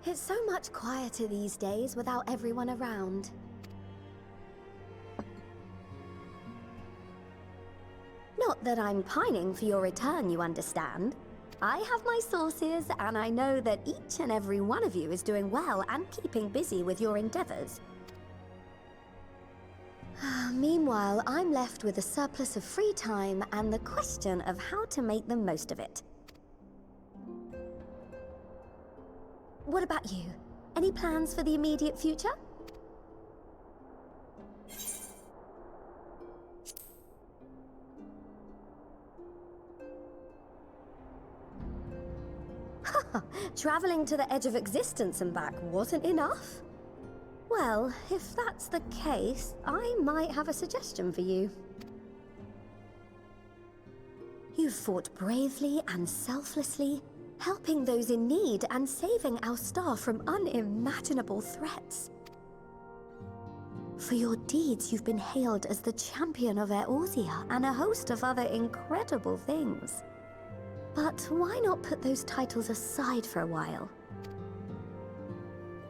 It's so much quieter these days without everyone around. Not that I'm pining for your return, you understand. I have my sources, and I know that each and every one of you is doing well and keeping busy with your endeavors. Meanwhile, I'm left with a surplus of free time and the question of how to make the most of it. What about you? Any plans for the immediate future? Traveling to the edge of existence and back wasn't enough? Well, if that's the case, I might have a suggestion for you. You've fought bravely and selflessly, helping those in need and saving our star from unimaginable threats. For your deeds, you've been hailed as the champion of Eorzea and a host of other incredible things. But why not put those titles aside for a while?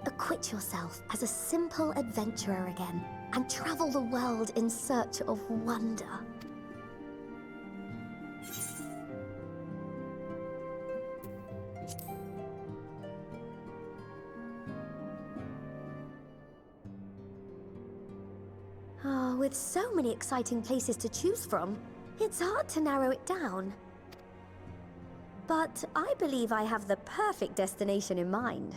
Acquit yourself as a simple adventurer again, and travel the world in search of wonder. With so many exciting places to choose from, it's hard to narrow it down. But I believe I have the perfect destination in mind.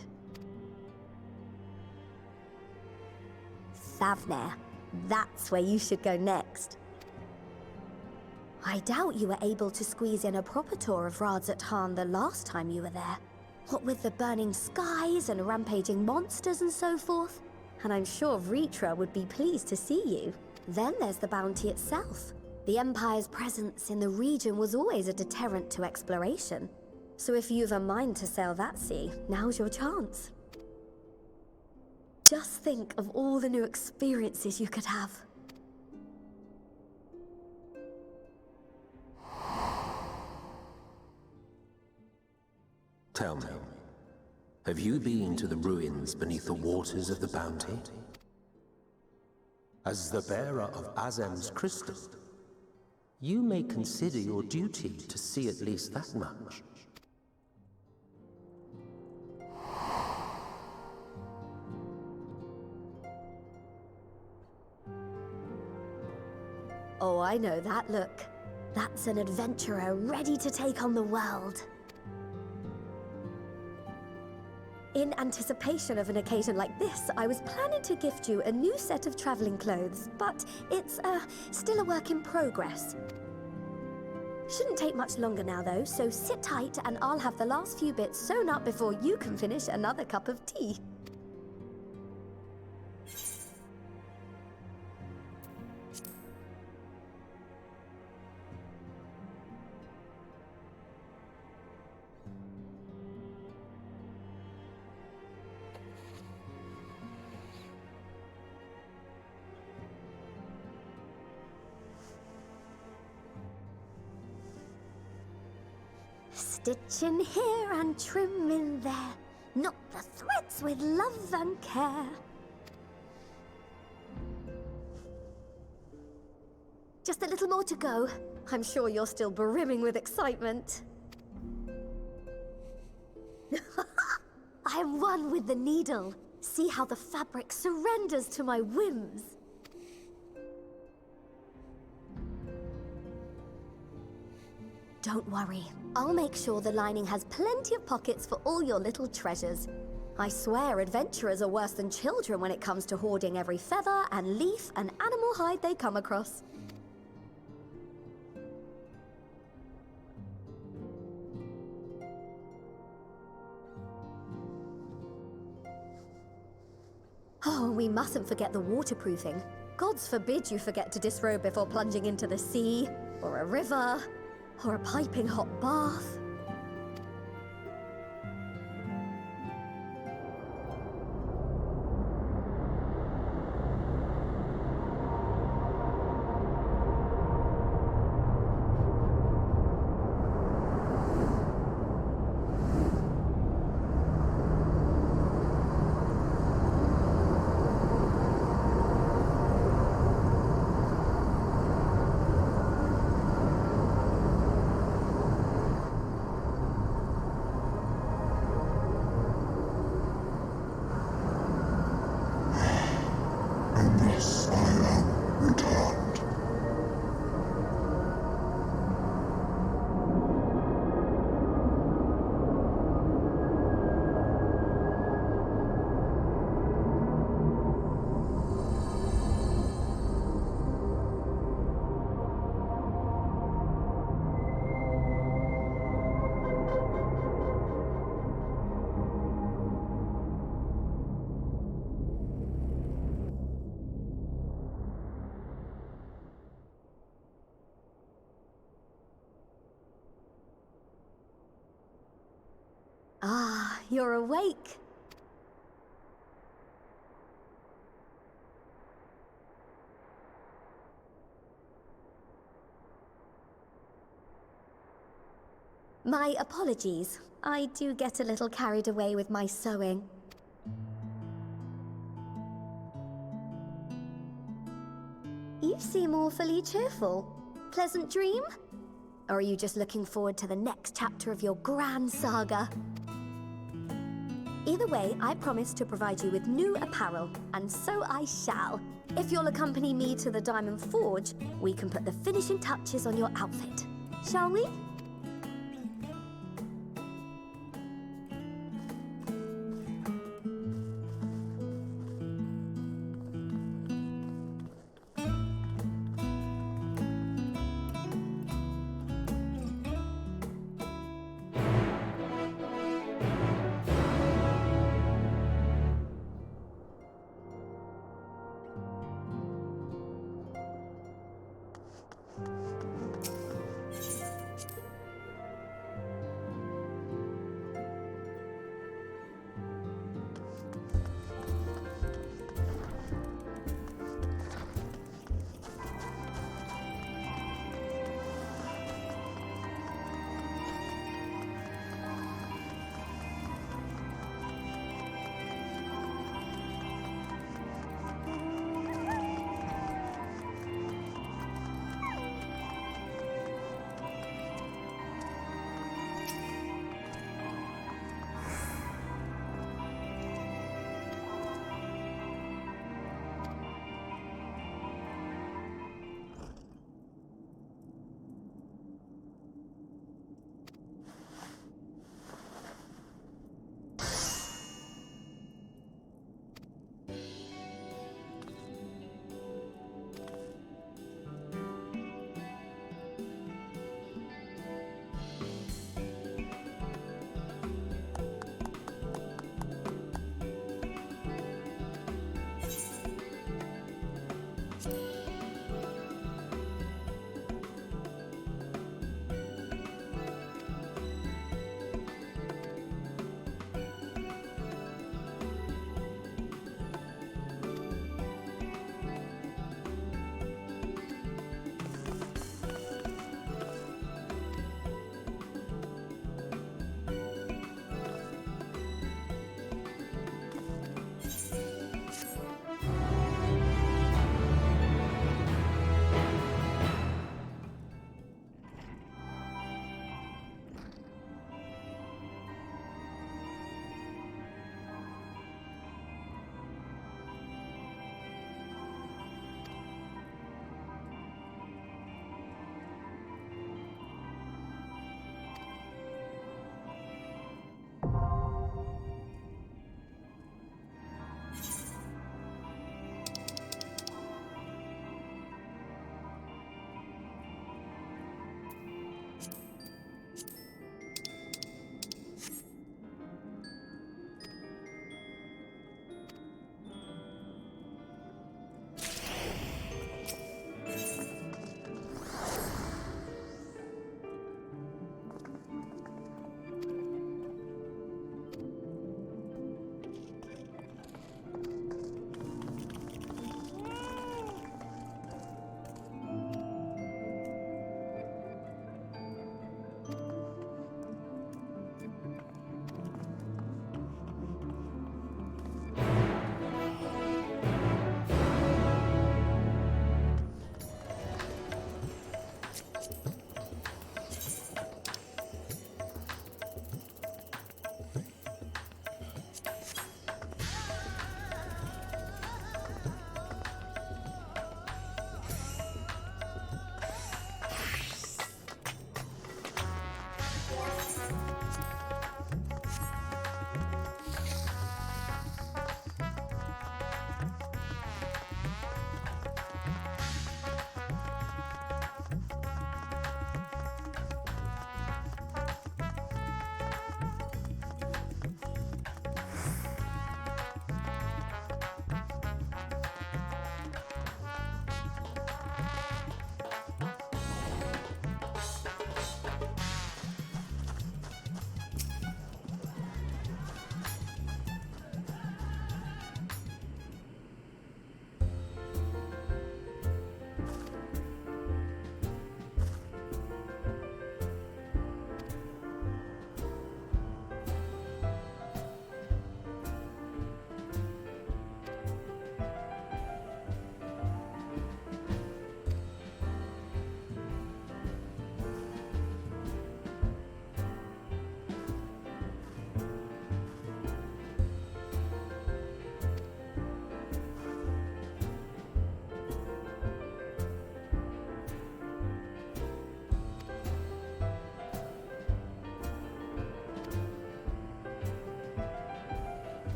Thavnair. That's where you should go next. I doubt you were able to squeeze in a proper tour of Radzat the last time you were there. What with the burning skies and rampaging monsters and so forth. And I'm sure Vritra would be pleased to see you. Then there's the bounty itself. The Empire's presence in the region was always a deterrent to exploration. So if you've a mind to sail that sea, now's your chance. Just think of all the new experiences you could have. Tell me, have you been to the ruins beneath the waters of the Bounty? As the bearer of Azem's crystal, you may consider your duty to see at least that much. Oh, I know that look. That's an adventurer ready to take on the world. In anticipation of an occasion like this, I was planning to gift you a new set of traveling clothes, but it's still a work in progress. Shouldn't take much longer now though, so sit tight and I'll have the last few bits sewn up before you can finish another cup of tea. Stitch in here and trim in there, knot the threads with love and care. Just a little more to go. I'm sure you're still brimming with excitement. I am one with the needle. See how the fabric surrenders to my whims. Don't worry, I'll make sure the lining has plenty of pockets for all your little treasures. I swear adventurers are worse than children when it comes to hoarding every feather and leaf and animal hide they come across. Oh, we mustn't forget the waterproofing. Gods forbid you forget to disrobe before plunging into the sea, or a river, or a piping hot bath. you're awake. My apologies. I do get a little carried away with my sewing. You seem awfully cheerful. Pleasant dream? Or are you just looking forward to the next chapter of your grand saga? Either way, I promise to provide you with new apparel, and so I shall. If you'll accompany me to the Diamond Forge, we can put the finishing touches on your outfit. Shall we?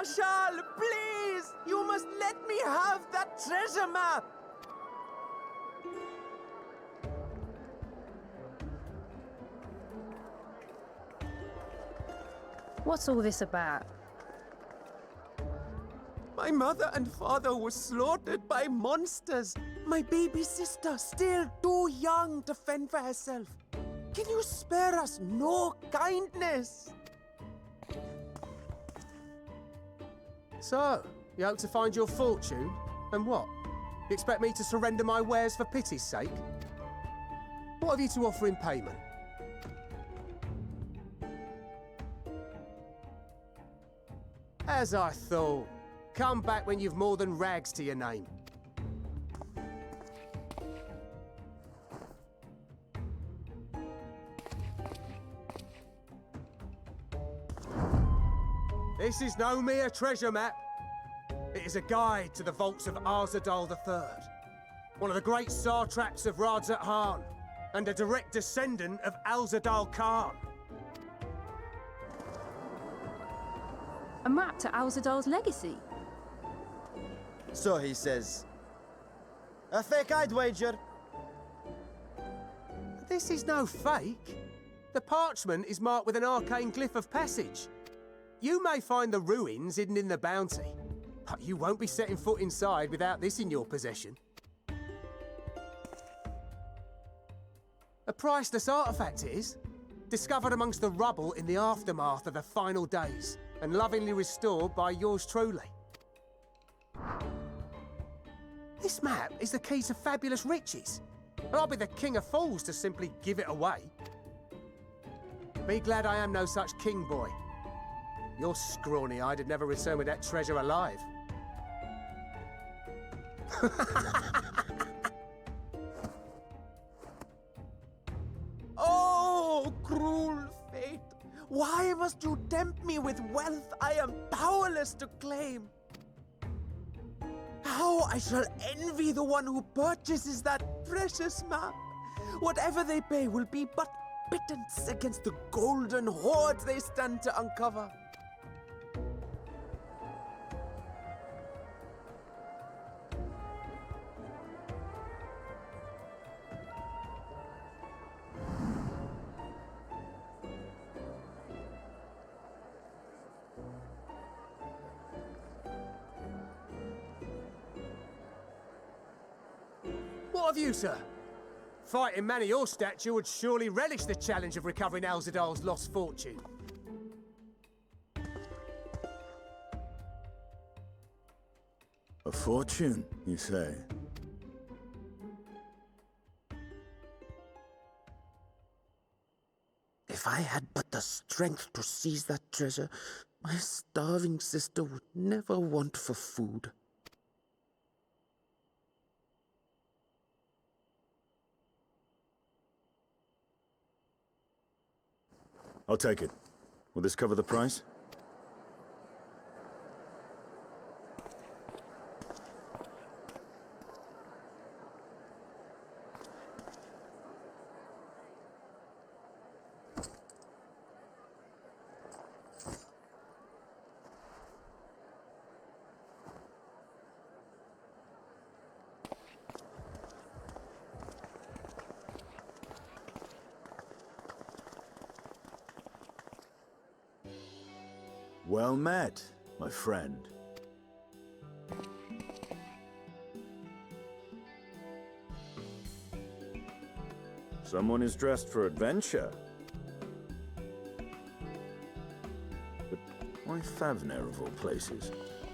Marshal, please! You must let me have that treasure map! What's all this about? My mother and father were slaughtered by monsters. My baby sister, still too young to fend for herself. Can you spare us no kindness? So, you hope to find your fortune? And what? You expect me to surrender my wares for pity's sake? What have you to offer in payment? As I thought. Come back when you've more than rags to your name. This is no mere treasure map. It is a guide to the vaults of Arzadal III, one of the great satraps of Radzat-Han, and a direct descendant of Alzadal Khan. A map to Alzadal's legacy? So he says. A fake, I'd wager. This is no fake. The parchment is marked with an arcane glyph of passage. You may find the ruins hidden in the bounty, but you won't be setting foot inside without this in your possession. A priceless artifact it is, discovered amongst the rubble in the aftermath of the final days, and lovingly restored by yours truly. This map is the key to fabulous riches, and I'll be the king of fools to simply give it away. Be glad I am no such king boy. Your scrawny-eyed would never return with that treasure alive. Oh, cruel fate! Why must you tempt me with wealth I am powerless to claim? How I shall envy the one who purchases that precious map! Whatever they pay will be but pittance against the golden hoard they stand to uncover. What of you, sir? Fighting man of your stature would surely relish the challenge of recovering Alzadal's lost fortune. A fortune, you say? If I had but the strength to seize that treasure, my starving sister would never want for food. I'll take it. Will this cover the price? Well met, my friend. Someone is dressed for adventure. But why Favner of all places?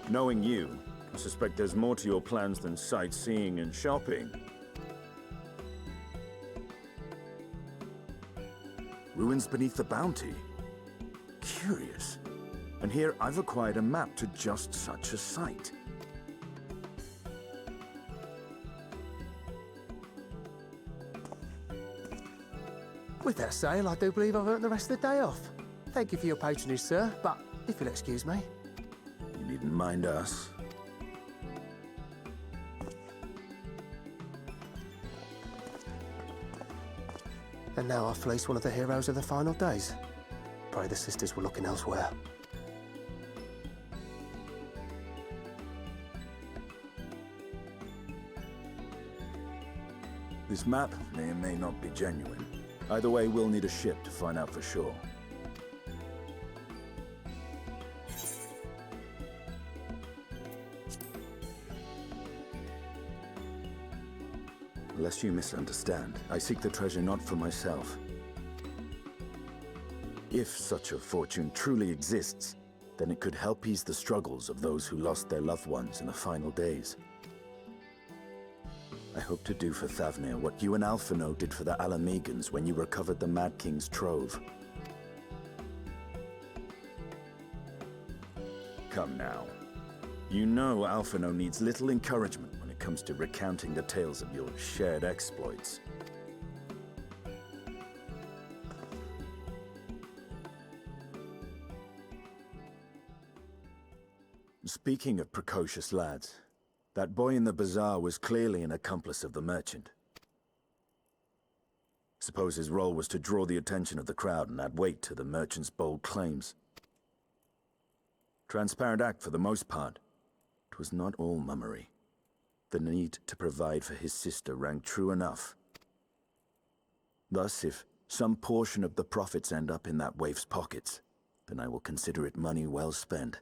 Knowing you, I suspect there's more to your plans than sightseeing and shopping. Ruins beneath the bounty. Curious. And here I've acquired a map to just such a site. With that sale, I do believe I've earned the rest of the day off. Thank you for your patronage, sir, but if you'll excuse me. You needn't mind us. And now I fleece one of the heroes of the final days. Pray the sisters were looking elsewhere. This map may or may not be genuine. Either way, we'll need a ship to find out for sure. Lest you misunderstand, I seek the treasure not for myself. If such a fortune truly exists, then it could help ease the struggles of those who lost their loved ones in the final days. I hope to do for Thavnir what you and Alphino did for the Alamegans when you recovered the Mad King's trove. Come now. You know Alphino needs little encouragement when it comes to recounting the tales of your shared exploits. Speaking of precocious lads, that boy in the bazaar was clearly an accomplice of the merchant. Suppose his role was to draw the attention of the crowd and add weight to the merchant's bold claims. Transparent act for the most part. It was not all mummery. The need to provide for his sister rang true enough. Thus, if some portion of the profits end up in that waif's pockets, then I will consider it money well spent,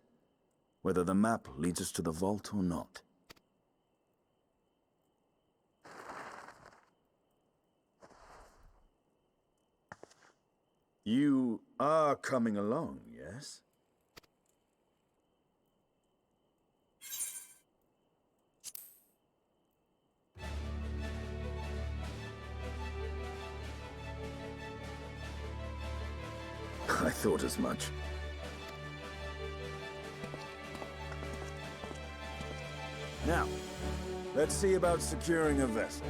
whether the map leads us to the vault or not. You are coming along, yes? I thought as much. Now, let's see about securing a vessel.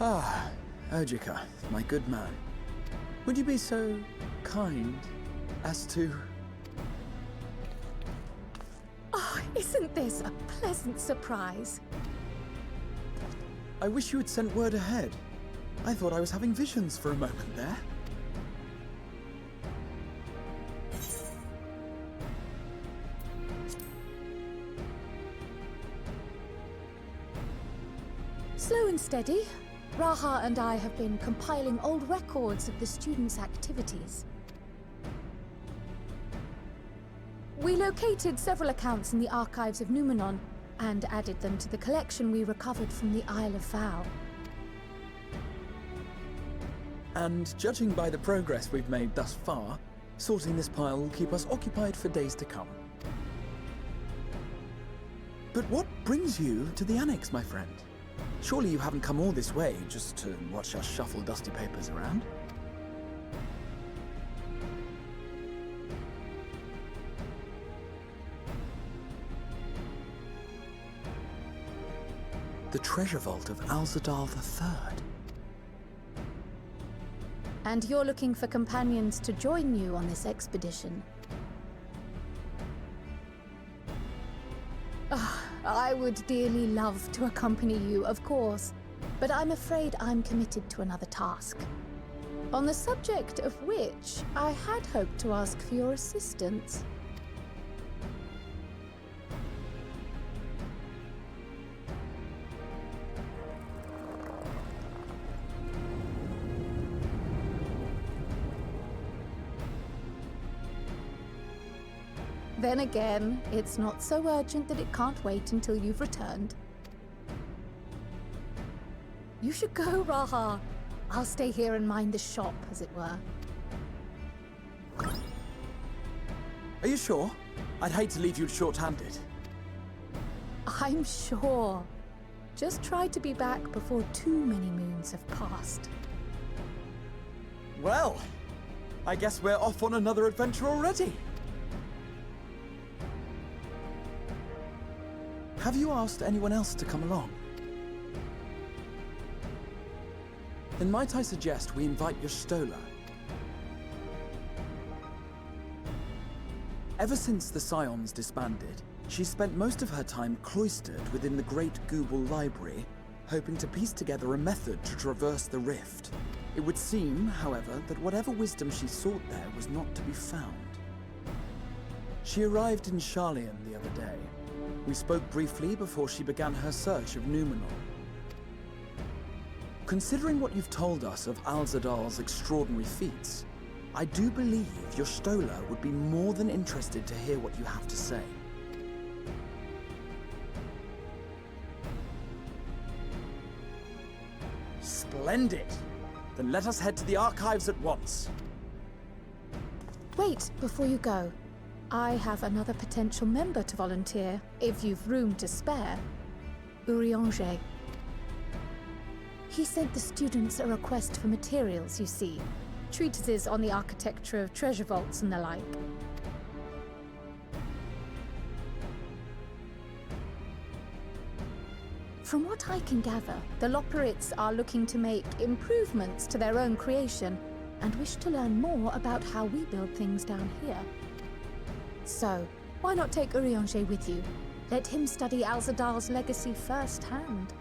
Ah, Ojika, my good man. Would you be so kind as to... Oh, isn't this a pleasant surprise? I wish you had sent word ahead. I thought I was having visions for a moment there. Slow and steady. Raha and I have been compiling old records of the students' activities. We located several accounts in the archives of Numenon and added them to the collection we recovered from the Isle of Vow. And judging by the progress we've made thus far, sorting this pile will keep us occupied for days to come. But what brings you to the Annex, my friend? Surely you haven't come all this way just to watch us shuffle dusty papers around? The treasure vault of Alzadal III. And you're looking for companions to join you on this expedition. I would dearly love to accompany you, of course, but I'm afraid I'm committed to another task. On the subject of which, I had hoped to ask for your assistance. Then again, it's not so urgent that it can't wait until you've returned. You should go, Raha. I'll stay here and mind the shop, as it were. Are you sure? I'd hate to leave you short-handed. I'm sure. Just try to be back before too many moons have passed. Well, I guess we're off on another adventure already. Have you asked anyone else to come along? Then might I suggest we invite your Stola? Ever since the Scions disbanded, she spent most of her time cloistered within the Great Google Library, hoping to piece together a method to traverse the rift. It would seem, however, that whatever wisdom she sought there was not to be found. She arrived in Charlian the other day. We spoke briefly before she began her search of Numenon. Considering what you've told us of Alzadal's extraordinary feats, I do believe your Stola would be more than interested to hear what you have to say. Splendid! Then let us head to the archives at once. Wait, before you go. I have another potential member to volunteer, if you've room to spare. Urianger. He sent the students a request for materials, you see. Treatises on the architecture of treasure vaults and the like. From what I can gather, the Loperites are looking to make improvements to their own creation and wish to learn more about how we build things down here. So, why not take Urianger with you? Let him study Alzadal's legacy firsthand.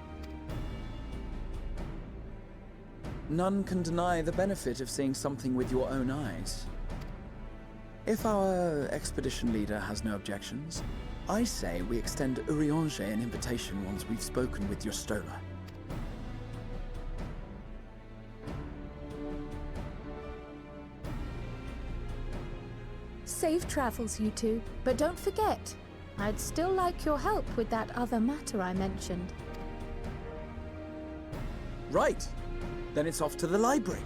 None can deny the benefit of seeing something with your own eyes. If our expedition leader has no objections, I say we extend Urianger an invitation once we've spoken with your Stola. Safe travels, you two. But don't forget, I'd still like your help with that other matter I mentioned. Right. Then it's off to the library.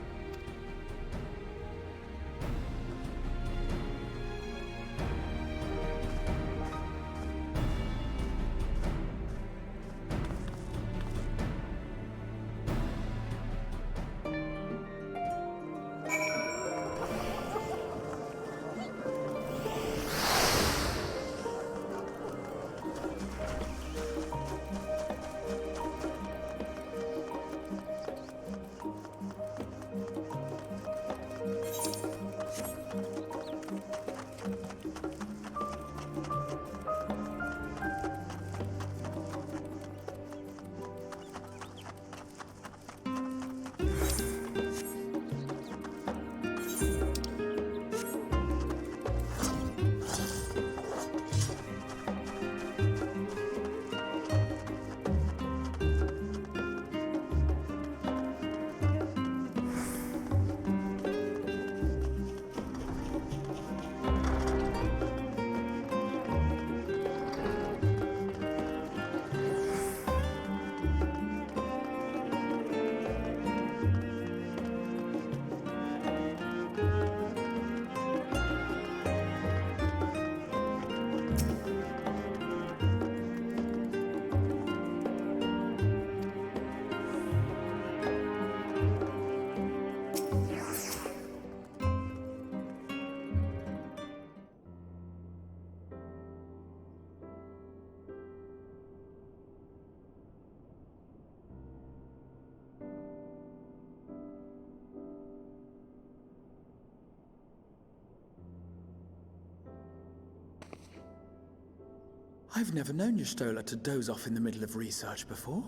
I've never known Y'shtola to doze off in the middle of research before.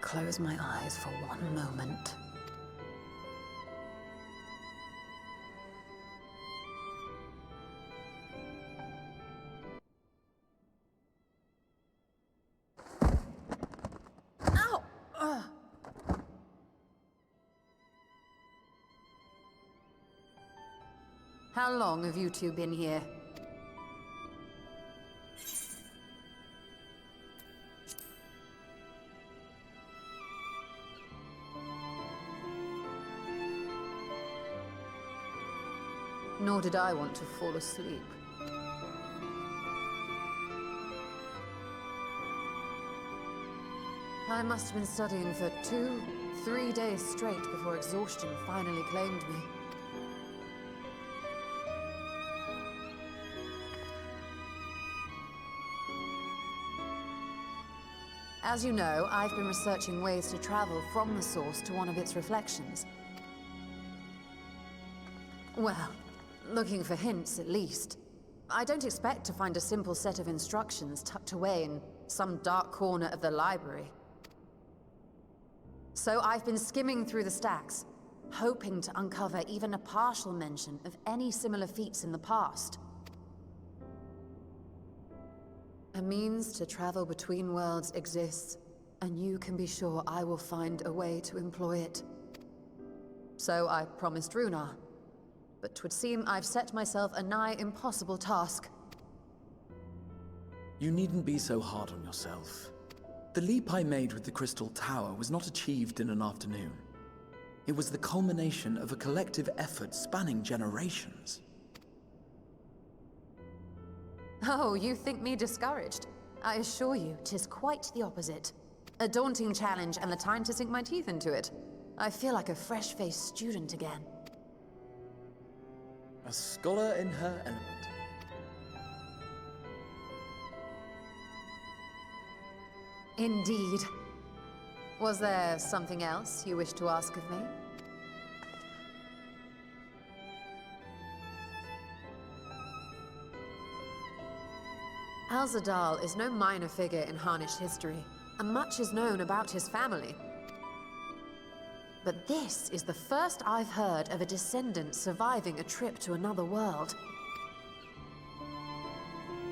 Close my eyes for one moment. Ow! How long have you two been here? Nor did I want to fall asleep. I must have been studying for 2-3 days straight before exhaustion finally claimed me. As you know, I've been researching ways to travel from the source to one of its reflections. Well, looking for hints, at least. I don't expect to find a simple set of instructions tucked away in some dark corner of the library. So I've been skimming through the stacks, hoping to uncover even a partial mention of any similar feats in the past. A means to travel between worlds exists, and you can be sure I will find a way to employ it. So I promised Runar. But 'twould seem I've set myself a nigh impossible task. You needn't be so hard on yourself. The leap I made with the Crystal Tower was not achieved in an afternoon. It was the culmination of a collective effort spanning generations. Oh, you think me discouraged? I assure you, 'tis quite the opposite. A daunting challenge and the time to sink my teeth into it. I feel like a fresh-faced student again. A scholar in her element. Indeed. Was there something else you wish to ask of me? Alzadal is no minor figure in Harnish history, and much is known about his family. But this is the first I've heard of a descendant surviving a trip to another world.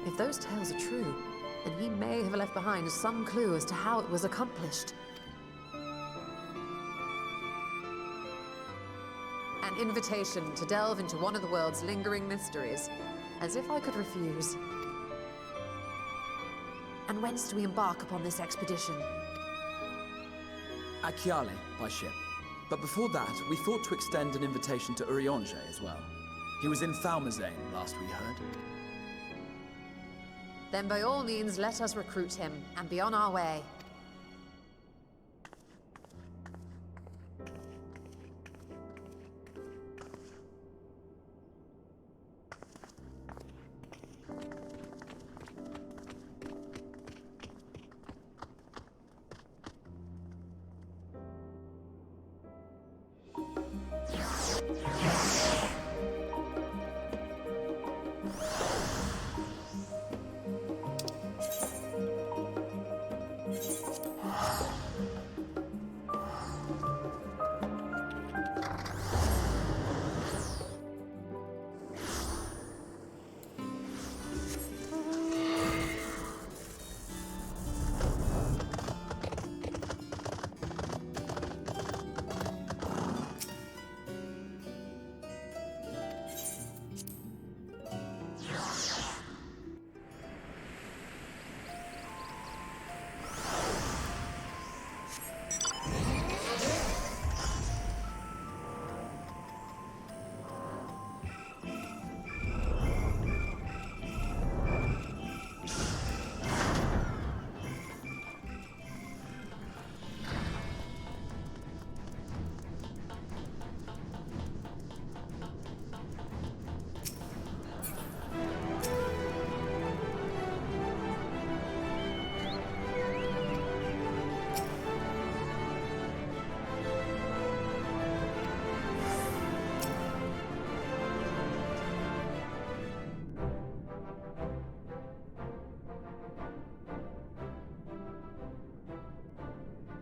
If those tales are true, then he may have left behind some clue as to how it was accomplished. An invitation to delve into one of the world's lingering mysteries. As if I could refuse. And whence do we embark upon this expedition? At Chiale, by ship. But before that, we thought to extend an invitation to Urianger as well. He was in Falmazane, last we heard. Then by all means, let us recruit him, and be on our way.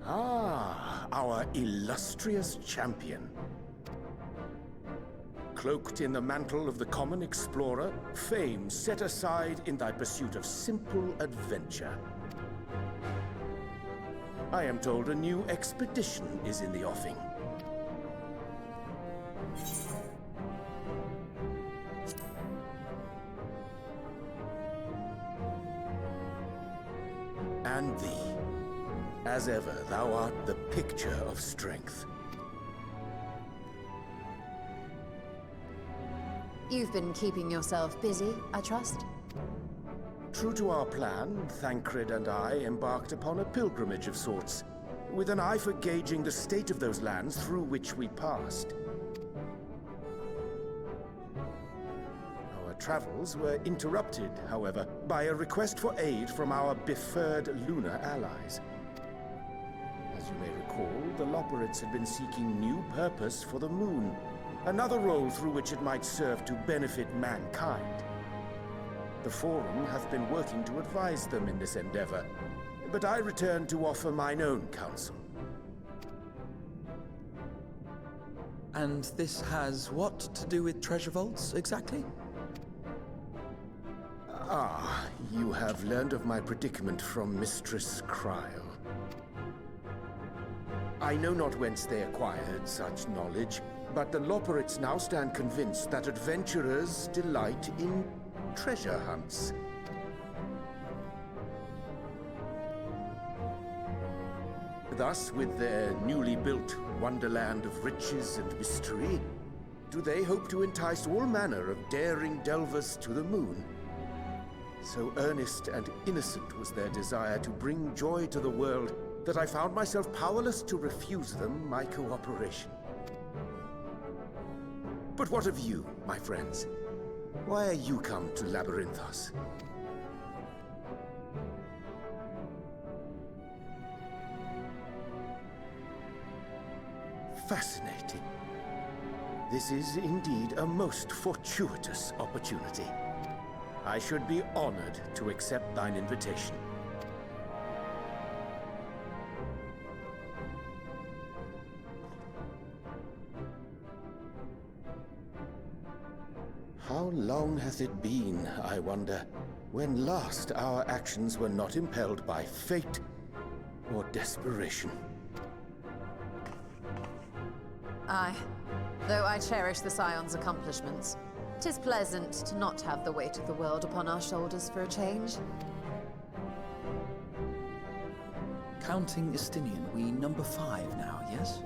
Ah, our illustrious champion. Cloaked in the mantle of the common explorer, fame set aside in thy pursuit of simple adventure. I am told a new expedition is in the offing. And thee. As ever, thou art the picture of strength. You've been keeping yourself busy, I trust? True to our plan, Thancred and I embarked upon a pilgrimage of sorts, with an eye for gauging the state of those lands through which we passed. Our travels were interrupted, however, by a request for aid from our befurred lunar allies. As you may recall, the Loperites had been seeking new purpose for the moon, another role through which it might serve to benefit mankind. The Forum hath been working to advise them in this endeavor, but I return to offer mine own counsel. And this has what to do with treasure vaults, exactly? Ah, you have learned of my predicament from Mistress Cryle. I know not whence they acquired such knowledge, but the Loperites now stand convinced that adventurers delight in treasure hunts. Thus, with their newly built wonderland of riches and mystery, do they hope to entice all manner of daring delvers to the moon. So earnest and innocent was their desire to bring joy to the world that I found myself powerless to refuse them my cooperation. But what of you, my friends? Why are you come to Labyrinthos? Fascinating. This is indeed a most fortuitous opportunity. I should be honored to accept thine invitation. How long hath it been, I wonder, when last our actions were not impelled by fate or desperation? Aye. Though I cherish the Scion's accomplishments, 'tis pleasant to not have the weight of the world upon our shoulders for a change. Counting Istinian, we number 5 now, yes?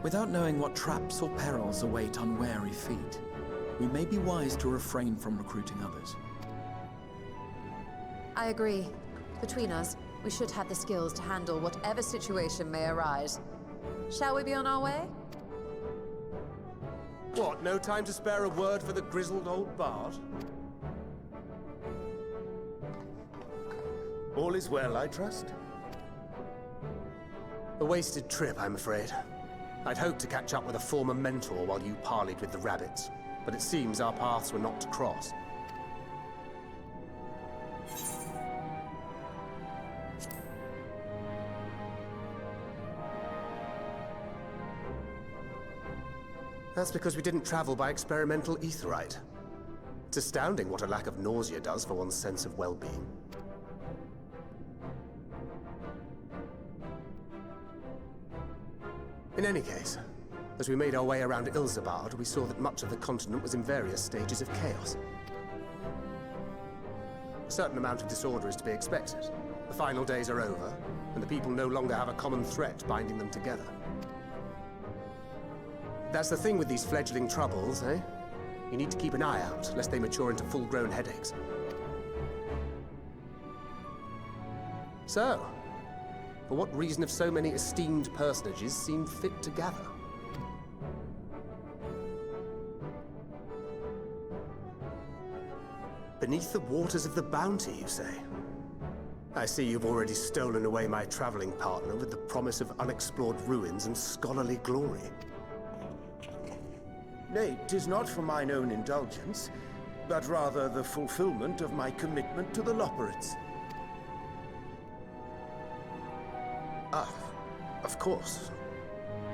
Without knowing what traps or perils await unwary feet, we may be wise to refrain from recruiting others. I agree. Between us, we should have the skills to handle whatever situation may arise. Shall we be on our way? What, no time to spare a word for the grizzled old bard? All is well, I trust? A wasted trip, I'm afraid. I'd hoped to catch up with a former mentor while you parleyed with the rabbits, but it seems our paths were not to cross. That's because we didn't travel by experimental etherite. It's astounding what a lack of nausea does for one's sense of well-being. In any case, as we made our way around Ilzabard, we saw that much of the continent was in various stages of chaos. A certain amount of disorder is to be expected. The final days are over, and the people no longer have a common threat binding them together. That's the thing with these fledgling troubles, eh? You need to keep an eye out, lest they mature into full-grown headaches. So, for what reason have so many esteemed personages seemed fit to gather? Beneath the waters of the Bounty, you say? I see you've already stolen away my traveling partner with the promise of unexplored ruins and scholarly glory. Nay, 'tis not for mine own indulgence. but rather the fulfillment of my commitment to the Loperids. Ah, of course.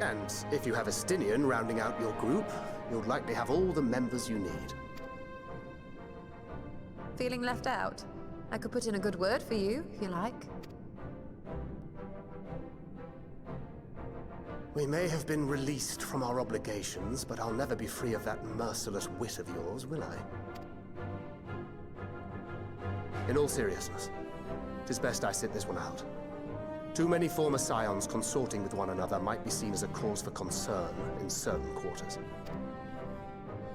And if you have a Stinian rounding out your group, you'll likely have all the members you need. Feeling left out? I could put in a good word for you, if you like. We may have been released from our obligations, but I'll never be free of that merciless wit of yours, will I? In all seriousness, it is best I sit this one out. Too many former scions consorting with one another might be seen as a cause for concern in certain quarters.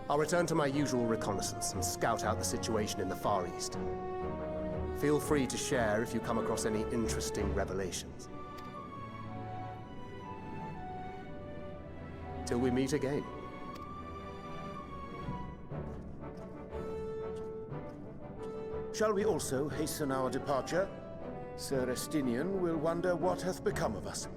I'll return to my usual reconnaissance and scout out the situation in the Far East. Feel free to share if you come across any interesting revelations. Till we meet again. Shall we also hasten our departure? Sir Estinian will wonder what hath become of us.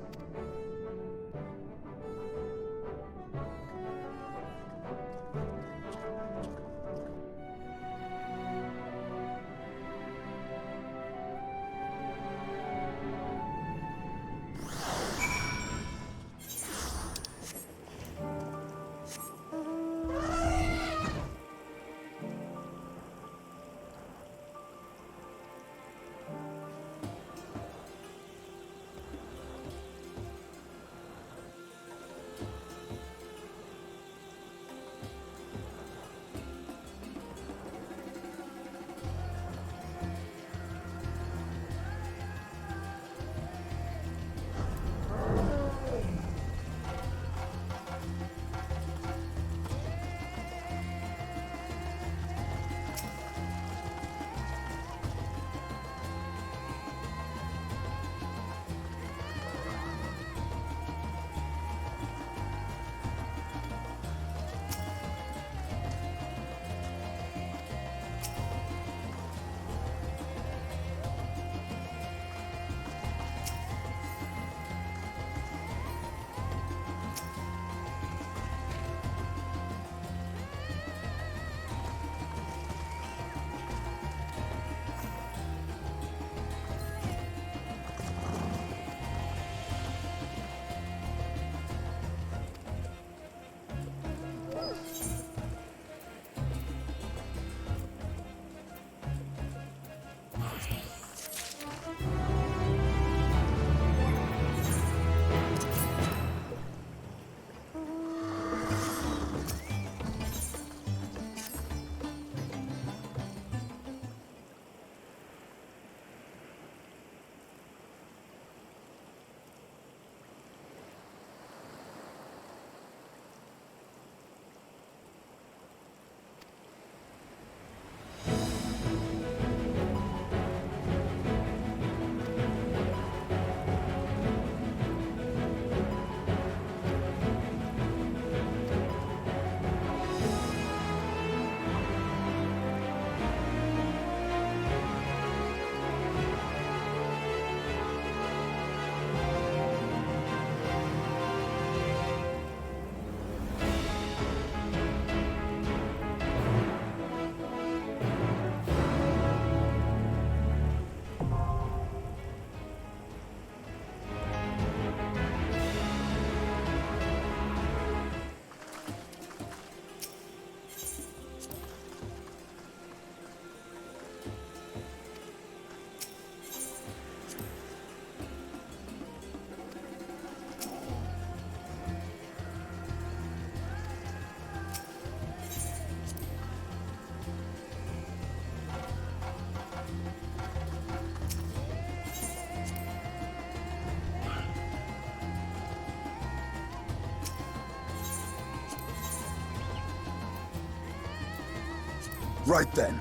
Right then.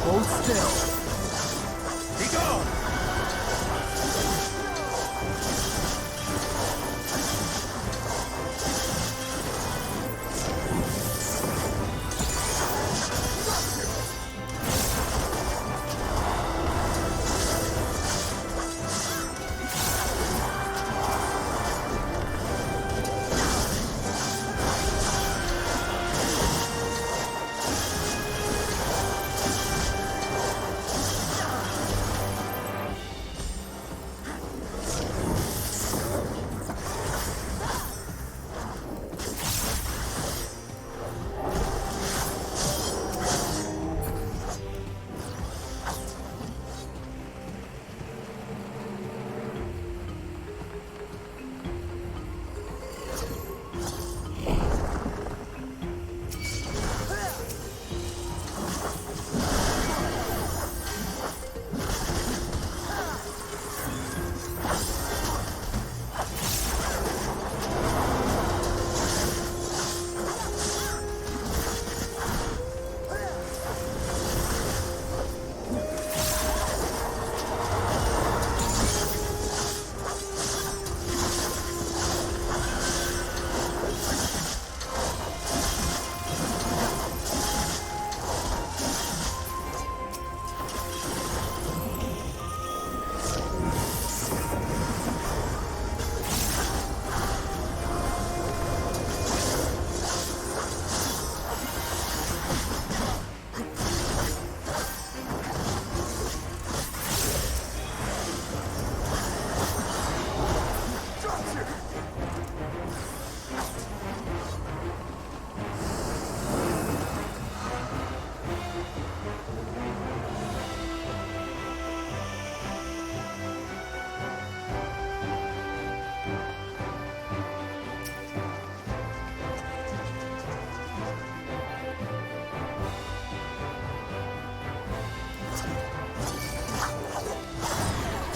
Hold still. Be gone!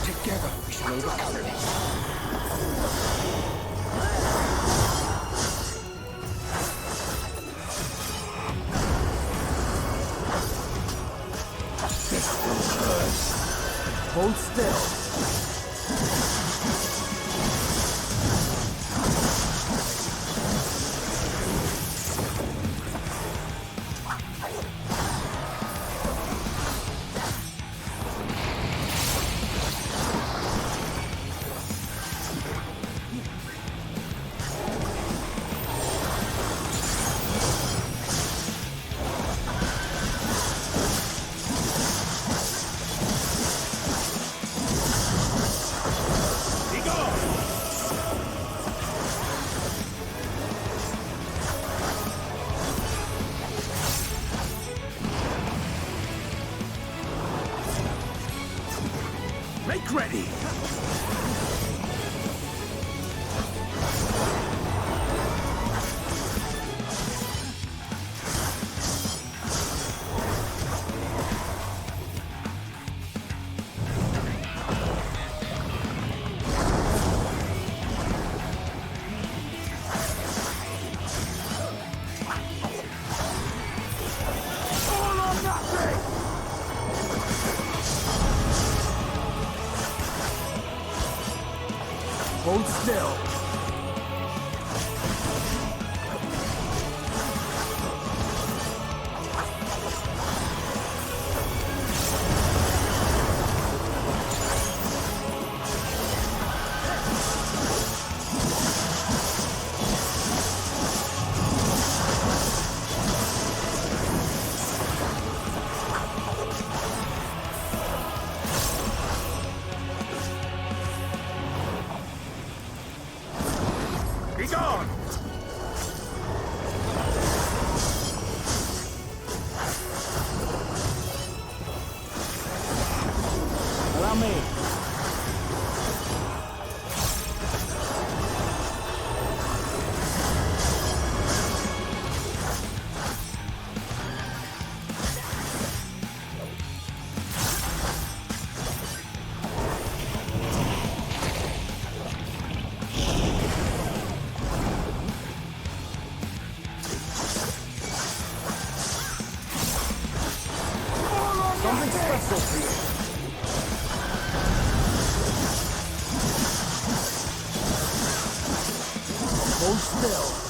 Together we shall overcome this. Hold still. Make ready! Hold still. So be it. Hold still.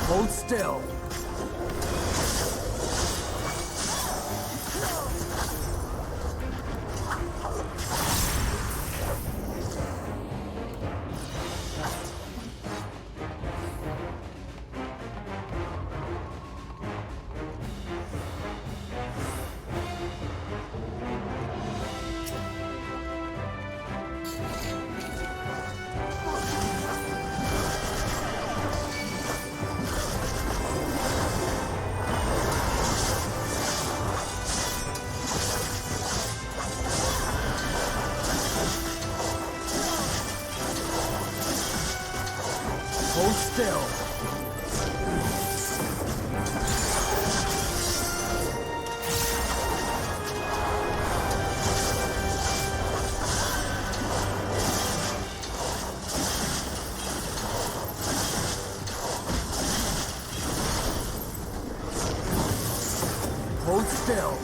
Hold still. Hold still. Hold still.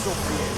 This'll be it.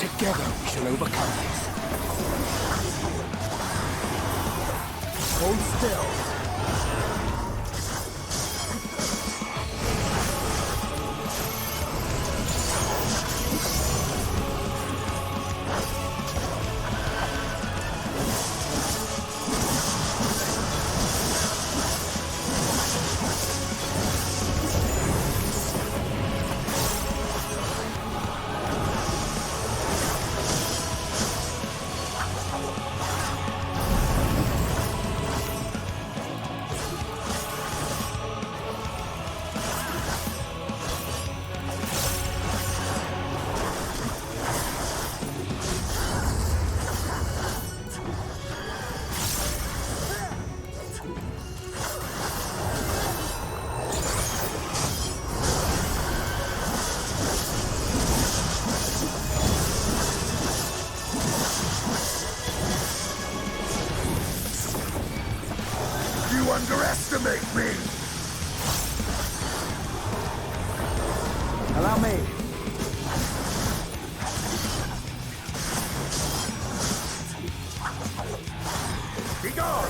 Together we shall overcome this. Hold still. Underestimate me! Allow me. Be gone!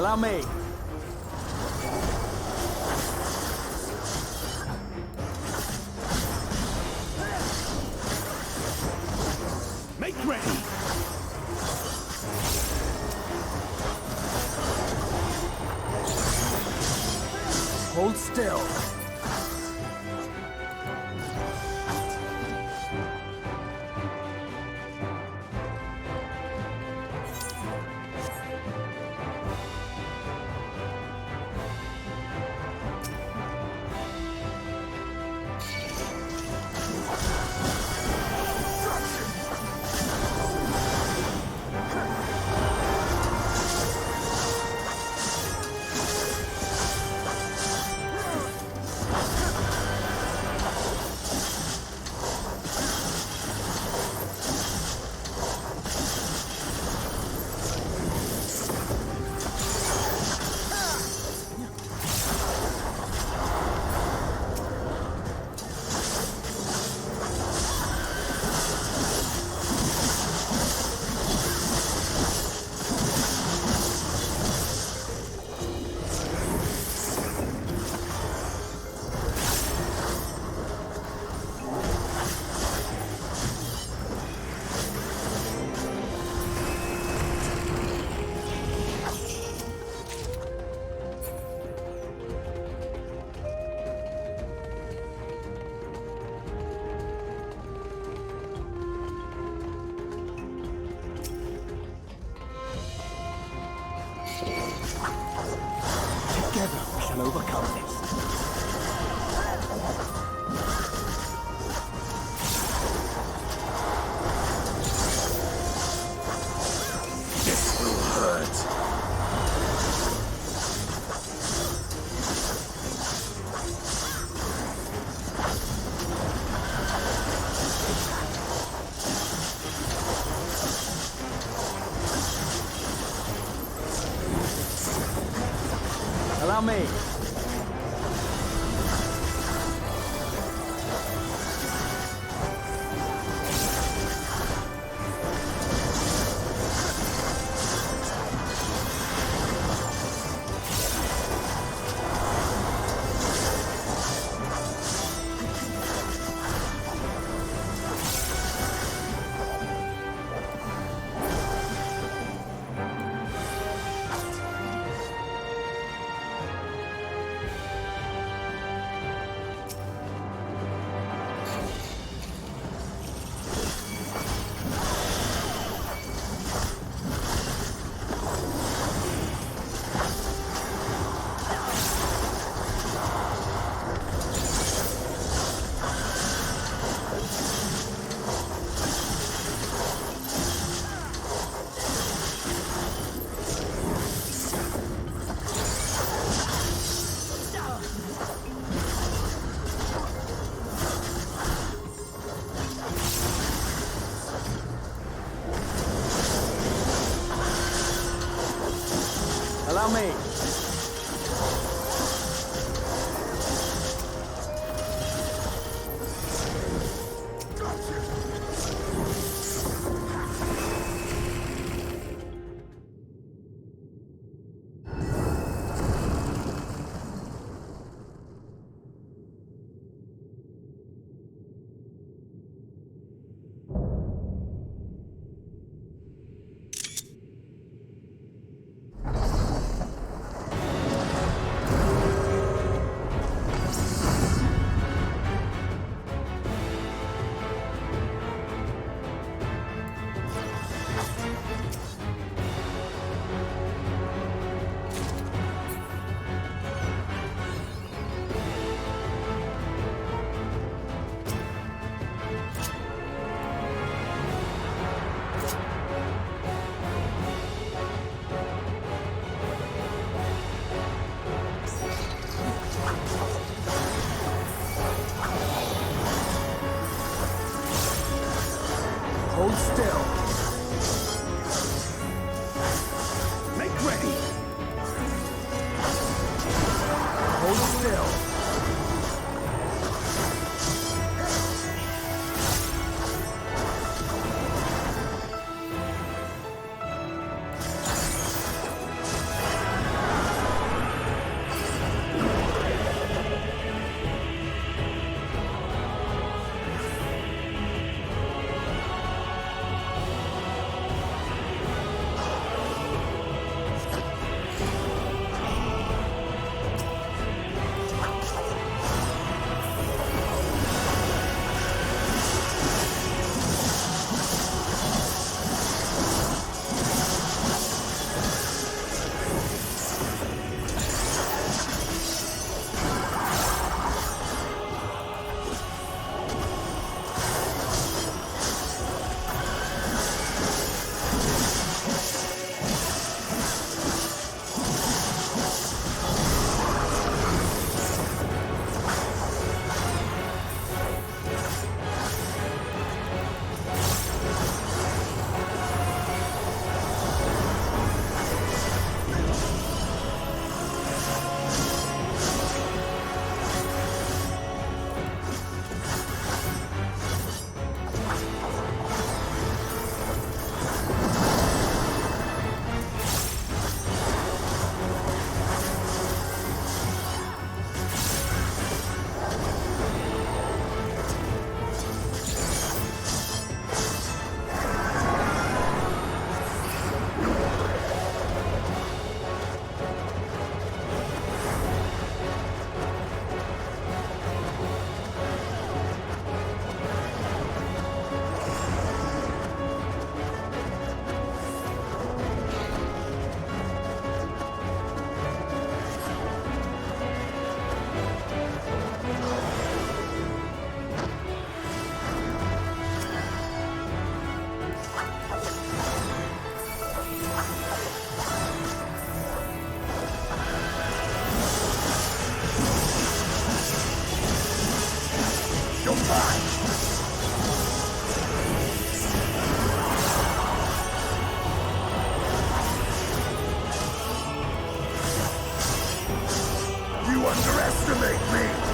Allow me. Make ready! Hold still. Together we shall overcome this. This will hurt. Allow me. Allow me. Hold still. Make ready. Hold still. You're mine! You underestimate me!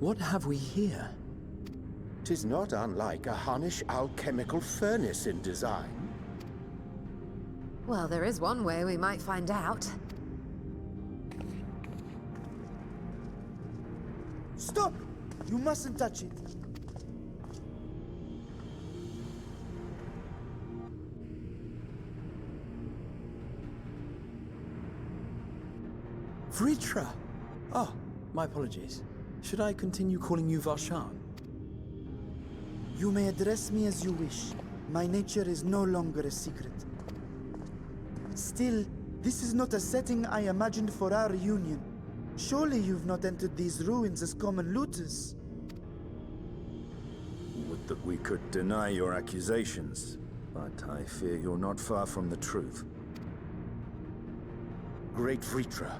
What have we here? 'Tis not unlike a Hunnish alchemical furnace in design. Well, there is one way we might find out. Stop! You mustn't touch it. Vritra! Oh, my apologies. Should I continue calling you Varshan? You may address me as you wish. My nature is no longer a secret. Still, this is not a setting I imagined for our reunion. Surely you've not entered these ruins as common looters. Would that we could deny your accusations, but I fear you're not far from the truth. Great Vritra,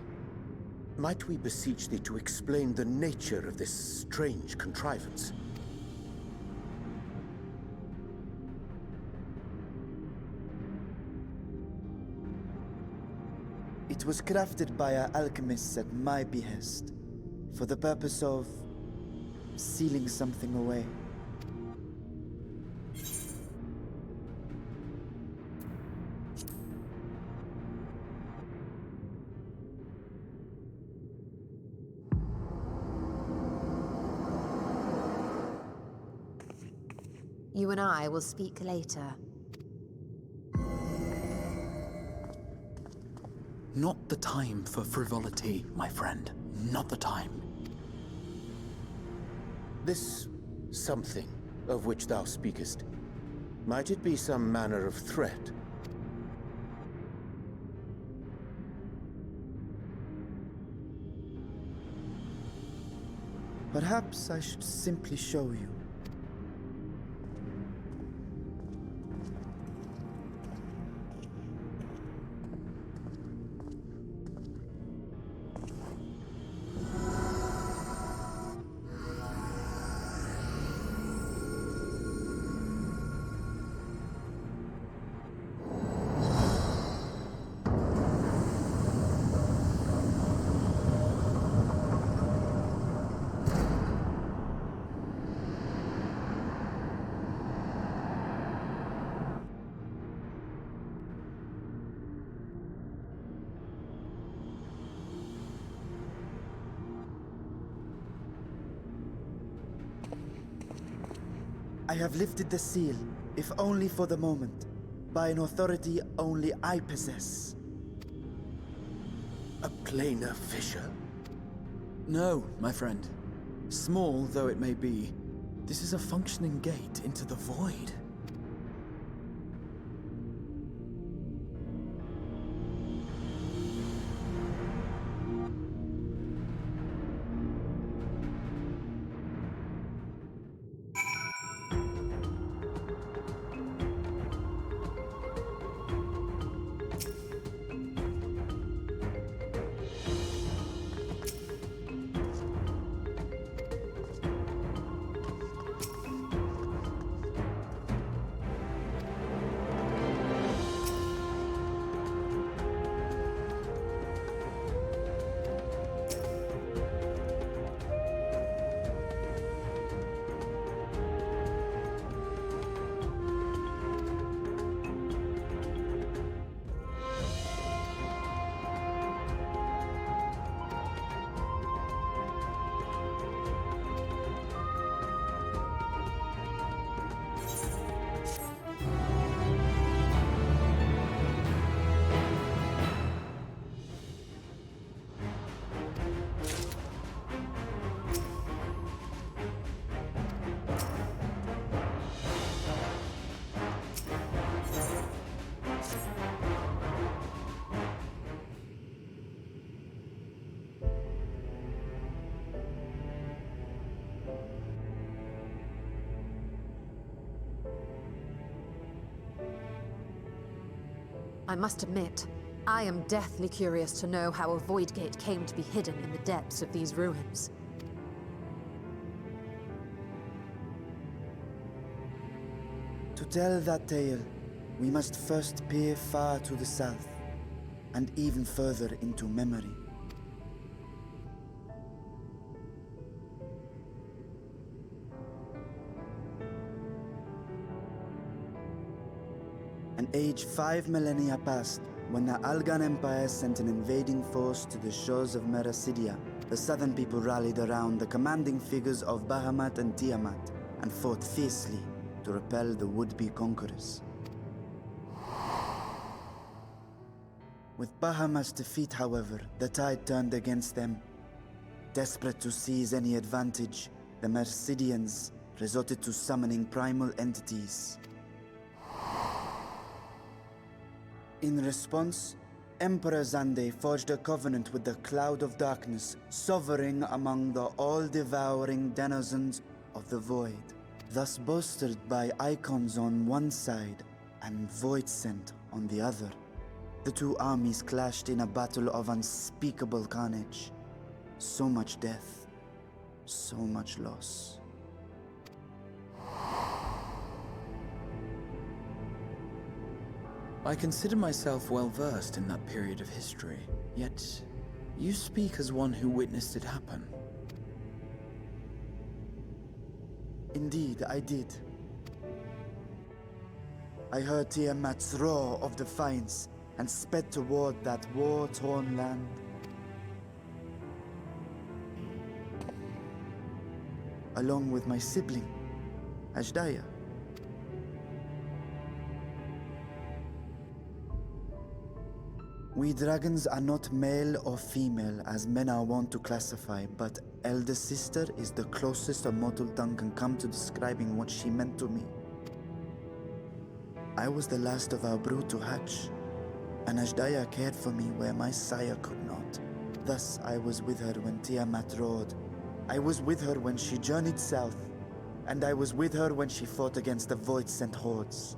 might we beseech thee to explain the nature of this strange contrivance? It was crafted by our alchemists at my behest, for the purpose of sealing something away. You and I will speak later. Not the time for frivolity, my friend. Not the time. This something of which thou speakest, might it be some manner of threat? Perhaps I should simply show you. I have lifted the seal, if only for the moment, by an authority only I possess. A planar fissure? No, my friend. Small though it may be, this is a functioning gate into the void. I must admit, I am deathly curious to know how a void gate came to be hidden in the depths of these ruins. To tell that tale, we must first peer far to the south, and even further into memory. An age 5 millennia passed when the Algan Empire sent an invading force to the shores of Meracidia. The southern people rallied around the commanding figures of Bahamut and Tiamat and fought fiercely to repel the would-be conquerors. With Bahamut's defeat, however, the tide turned against them. Desperate to seize any advantage, the Mercidians resorted to summoning primal entities. In response, Emperor Zande forged a covenant with the Cloud of Darkness, sovereign among the all-devouring denizens of the Void, thus bolstered by icons on one side and Void Scent on the other. The two armies clashed in a battle of unspeakable carnage. So much death, so much loss. I consider myself well versed in that period of history, yet you speak as one who witnessed it happen. Indeed, I did. I heard Tiamat's roar of defiance and sped toward that war-torn land. Along with my sibling, Ashdaya. We dragons are not male or female as men are wont to classify, but elder sister is the closest a mortal tongue can come to describing what she meant to me. I was the last of our brood to hatch, and Ashdaya cared for me where my sire could not. Thus I was with her when Tiamat roared. I was with her when she journeyed south, and I was with her when she fought against the Void-sent hordes.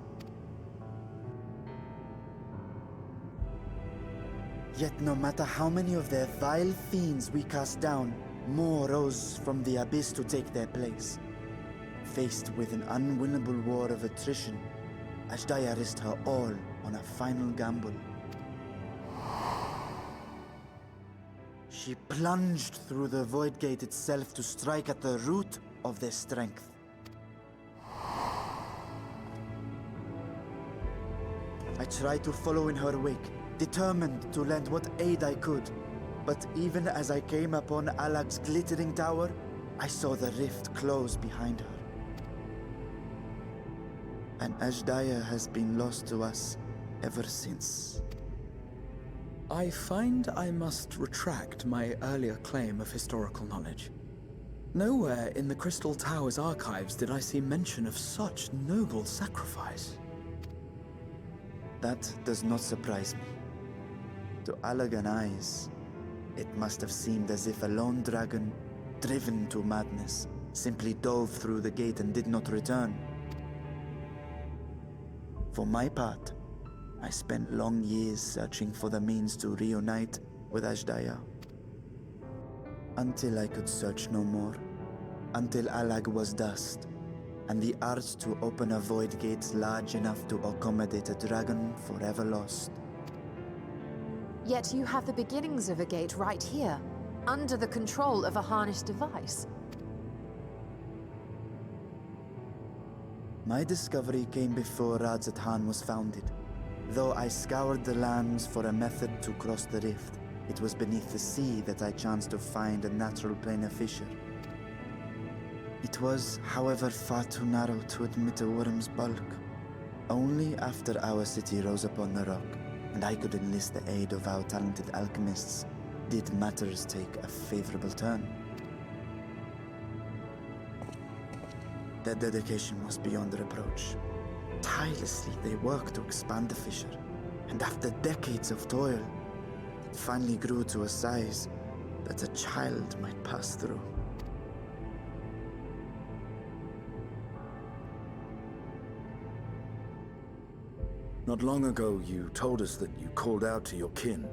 Yet no matter how many of their vile fiends we cast down, more rose from the abyss to take their place. Faced with an unwinnable war of attrition, Ashdaya risked her all on a final gamble. She plunged through the Void Gate itself to strike at the root of their strength. I tried to follow in her wake, determined to lend what aid I could. But even as I came upon Alag's glittering tower, I saw the rift close behind her. and Ashdaya has been lost to us ever since. I find I must retract my earlier claim of historical knowledge. Nowhere in the Crystal Tower's archives did I see mention of such noble sacrifice. That does not surprise me. To Allagan eyes, it must have seemed as if a lone dragon, driven to madness, simply dove through the gate and did not return. For my part, I spent long years searching for the means to reunite with Ashdaya. Until I could search no more. Until Allag was dust, and the art to open a void gate large enough to accommodate a dragon forever lost. Yet you have the beginnings of a gate right here, under the control of a harnessed device. My discovery came before Radzat was founded. Though I scoured the lands for a method to cross the rift, it was beneath the sea that I chanced to find a natural planar fissure. It was, however, far too narrow to admit a worm's bulk. Only after our city rose upon the rock, and I could enlist the aid of our talented alchemists, did matters take a favorable turn. Their dedication was beyond reproach. Tirelessly, they worked to expand the fissure, and after decades of toil, it finally grew to a size that a child might pass through. Not long ago, you told us that you called out to your kin,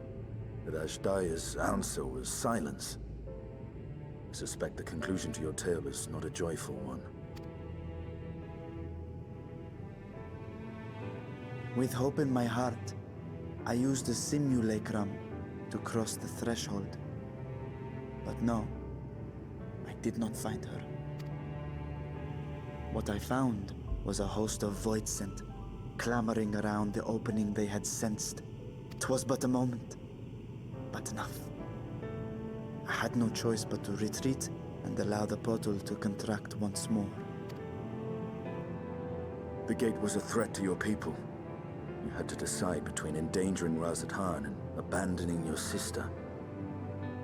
that Ashdaya's answer was silence. I suspect the conclusion to your tale is not a joyful one. With hope in my heart, I used the simulacrum to cross the threshold. But no, I did not find her. What I found was a host of void scent, clamoring around the opening they had sensed. 'Twas but a moment, but enough. I had no choice but to retreat and allow the portal to contract once more. The gate was a threat to your people. You had to decide between endangering Radzat and abandoning your sister.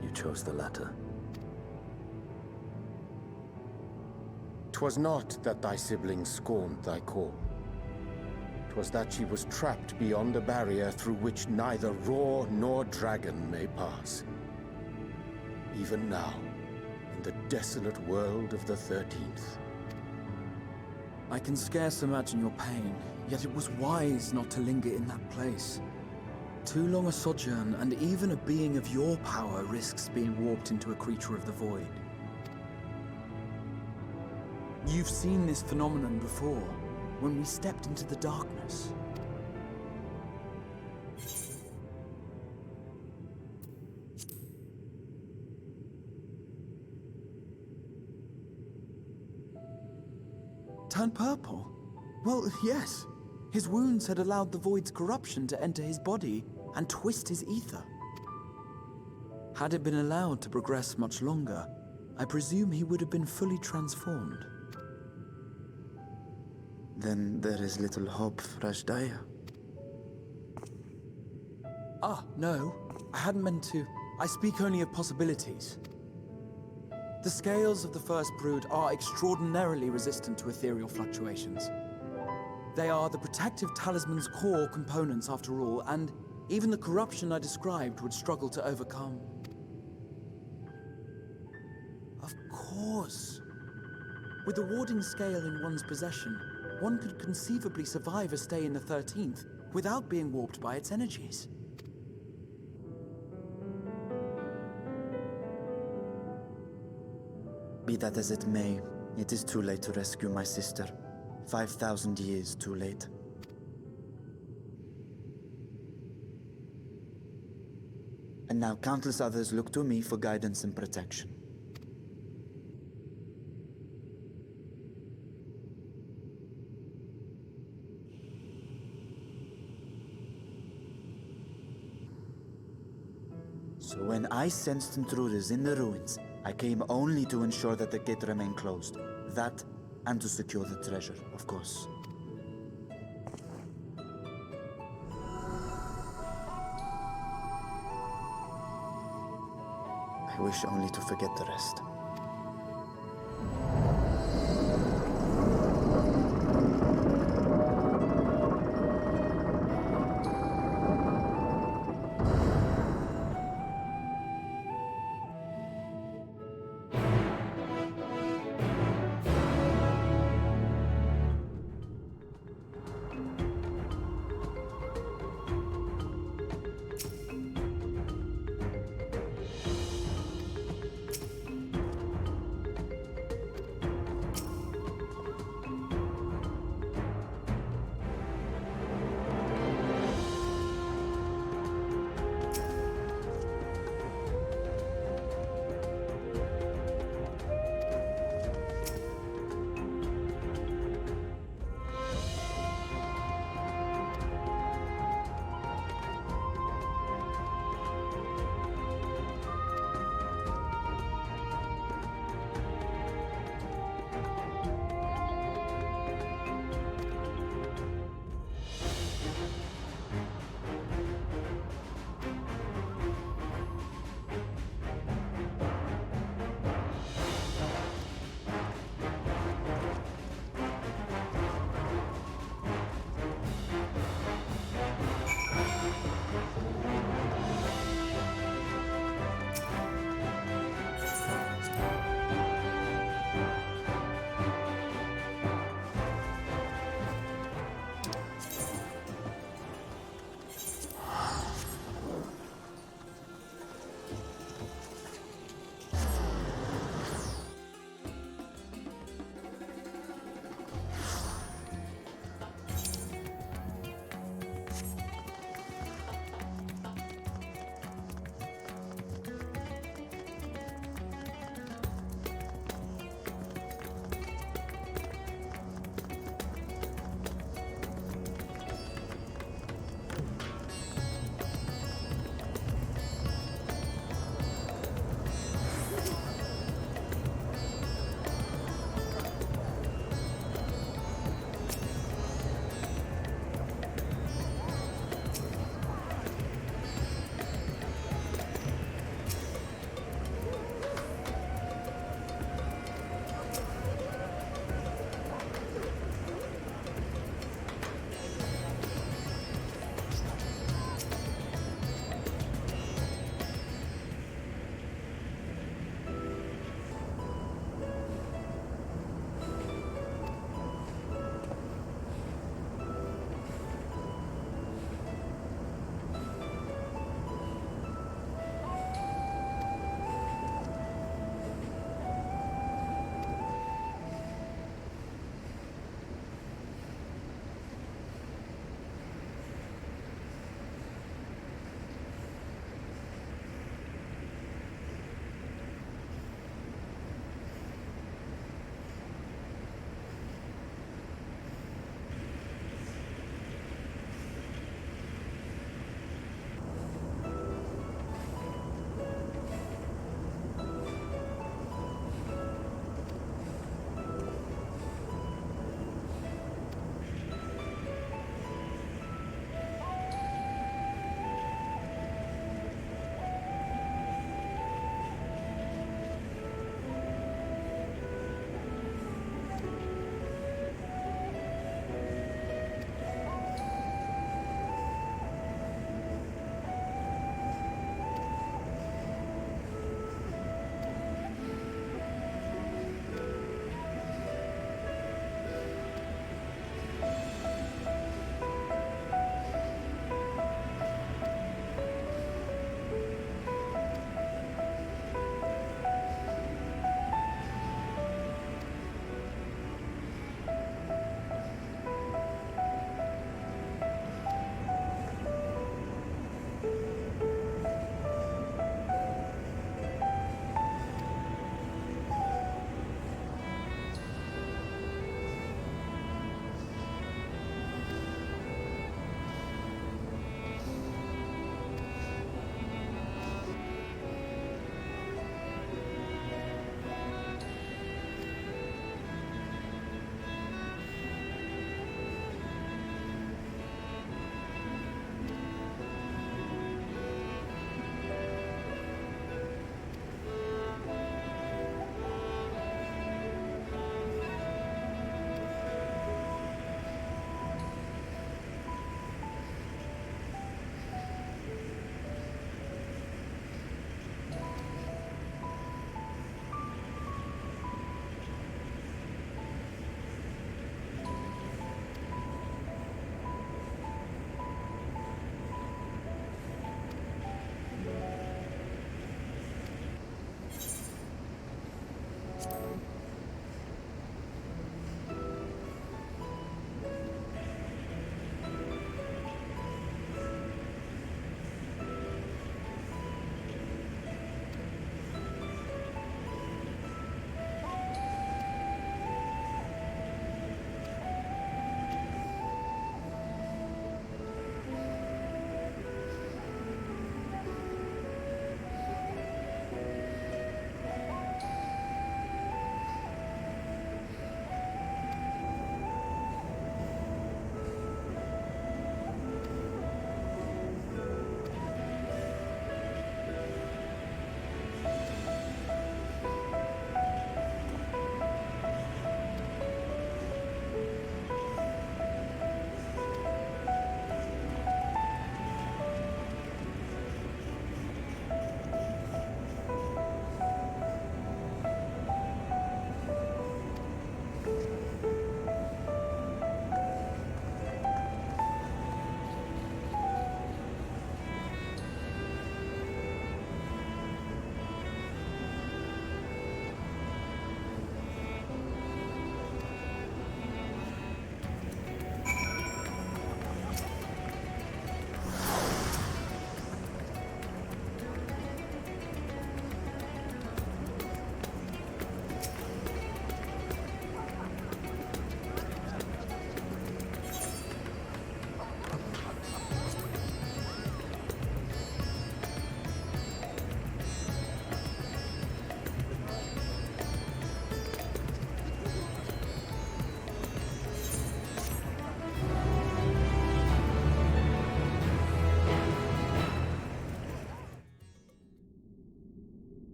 You chose the latter. 'Twas not that thy siblings scorned thy call. 'Twas that she was trapped beyond a barrier through which neither roar nor dragon may pass. Even now, in the desolate world of the 13th. I can scarce imagine your pain, yet it was wise not to linger in that place. Too long a sojourn, and even a being of your power risks being warped into a creature of the void. You've seen this phenomenon before, when we stepped into the darkness. Turn purple? Well, yes. His wounds had allowed the void's corruption to enter his body and twist his ether. Had it been allowed to progress much longer, I presume he would have been fully transformed. Then there is little hope for Ashdaya. Ah, no. I hadn't meant to. I speak only of possibilities. The scales of the First Brood are extraordinarily resistant to ethereal fluctuations. They are the protective talisman's core components after all, and even the corruption I described would struggle to overcome. Of course. With the warding scale in one's possession, one could conceivably survive a stay in the 13th without being warped by its energies. Be that as it may, it is too late to rescue my sister. 5,000 years too late. And now countless others look to me for guidance and protection. So when I sensed intruders in the ruins, I came only to ensure that the gate remained closed. That, and to secure the treasure, of course. I wish only to forget the rest.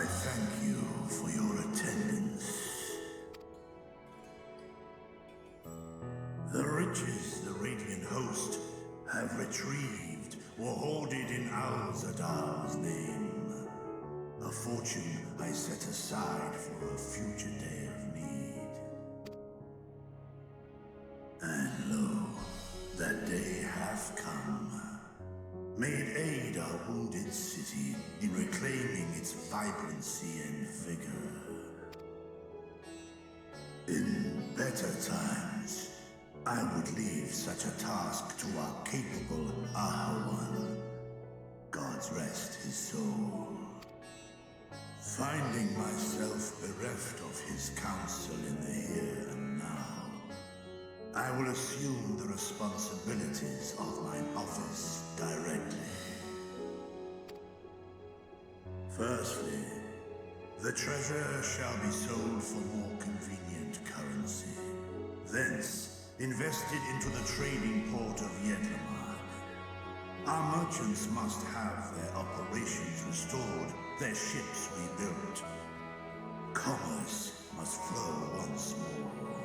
I thank you for your attendance. The riches the Radiant Host have retrieved were hoarded in Al-Zadar's name. A fortune I set aside for a future day of need. And lo, that day hath come. made aid our wounded city in reclaiming its vibrancy and vigor. In better times, I would leave such a task to our capable Ahawan. God's rest his soul. Finding myself bereft of his counsel in the here and now, I will assume the responsibilities of mine office directly. Firstly, the treasure shall be sold for more convenient currency. Thence, invested into the trading port of Yedlamar. Our merchants must have their operations restored, their ships rebuilt. Commerce must flow once more.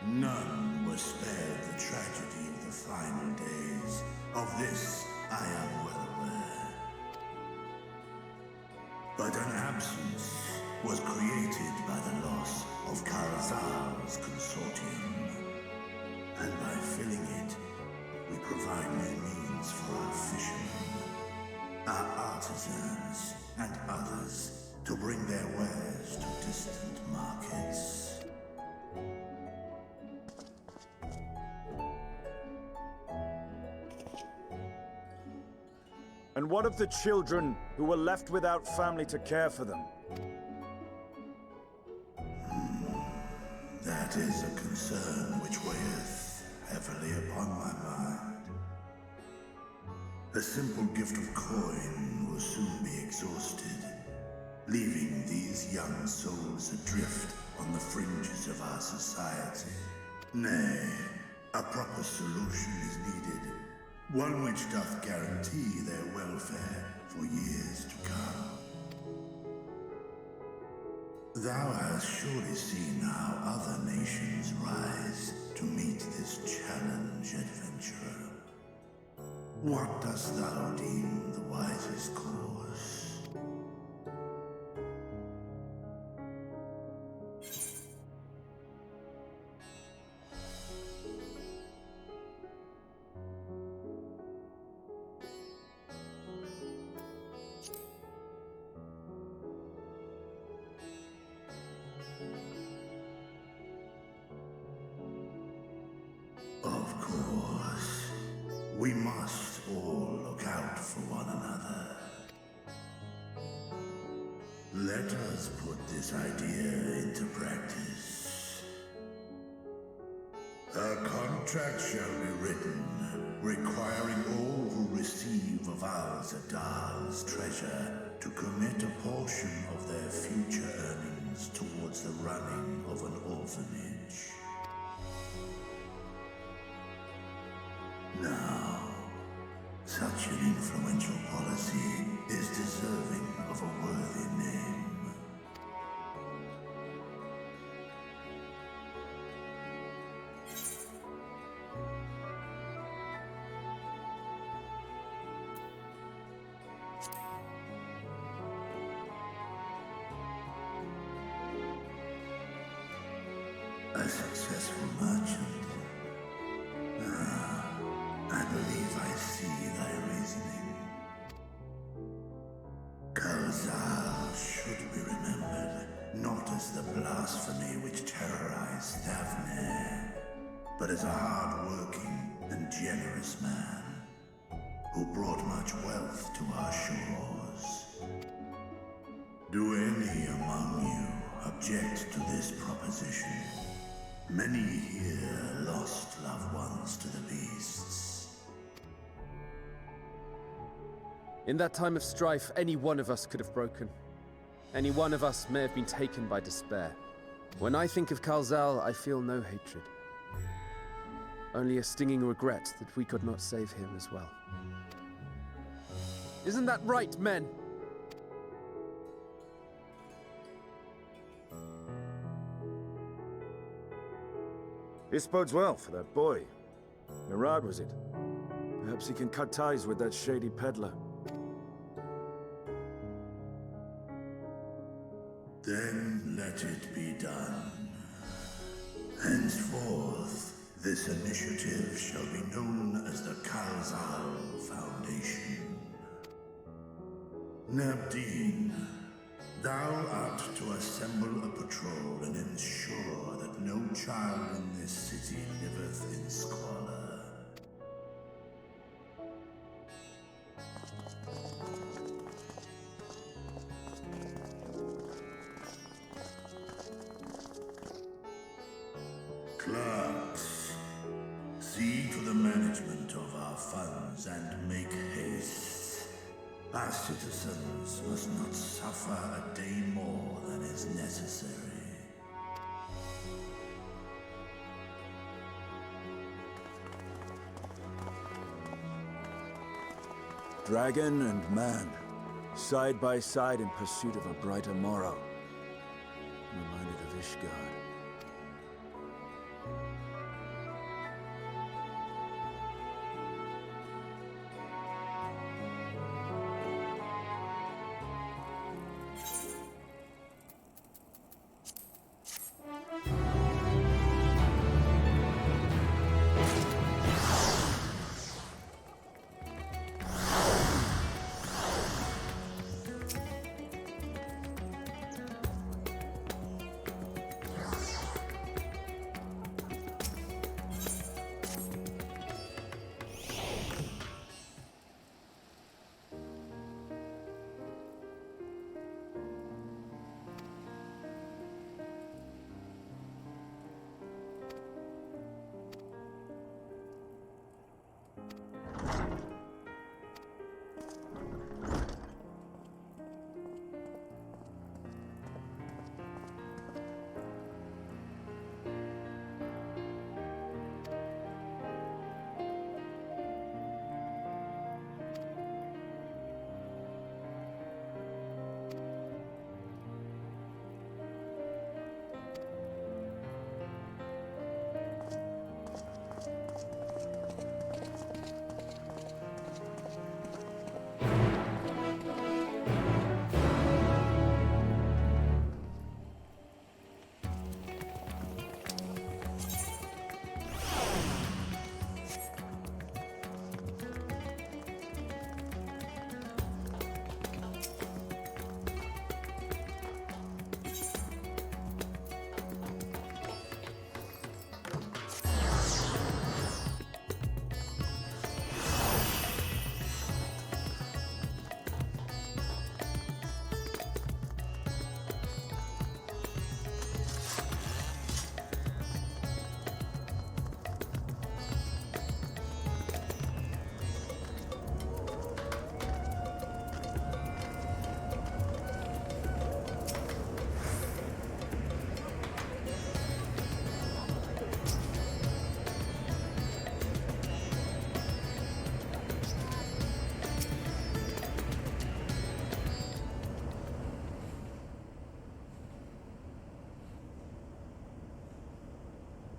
None were spared the tragedy of the final days. Of this, I am well aware. But an absence was created by the loss of Karazal's consortium. And by filling it, we provide new means for our fishermen, our artisans, and others to bring their wares to distant markets. And what of the children who were left without family to care for them? That is a concern which weigheth heavily upon my mind. The simple gift of coin will soon be exhausted, leaving these young souls adrift on the fringes of our society. Nay, a proper solution is needed, one which doth guarantee their welfare for years to come. Thou hast surely seen how other nations rise to meet this challenge, adventurer. What dost thou deem the wisest course? Of course, we must all look out for one another. Let us put this idea into practice. A contract shall be written, requiring all who receive of Al-Zadal's treasure to commit a portion of their future earnings towards the running of an orphanage. Now, such an influential policy is deserving of a worthy name. A successful merchant. I believe I see thy reasoning. Karazal should be remembered, not as the blasphemy which terrorized Thavne, but as a hard-working and generous man who brought much wealth to our shores. Do any among you object to this proposition? Many here lost loved ones to the beasts. In that time of strife, any one of us could have broken. Any one of us may have been taken by despair. When I think of Kalzal, I feel no hatred. Only a stinging regret that we could not save him as well. Isn't that right, men? This bodes well for that boy. Mirad, was it? Perhaps he can cut ties with that shady peddler. Then let it be done. Henceforth, this initiative shall be known as the Kalzal Foundation. Nabdeen, thou art to assemble a patrol and ensure that no child in this city liveth in squalor. Clerks, see to the management of our funds and make haste. Our citizens must not suffer a day more than is necessary. Dragon and man, side by side in pursuit of a brighter morrow. Reminded of Ishgard.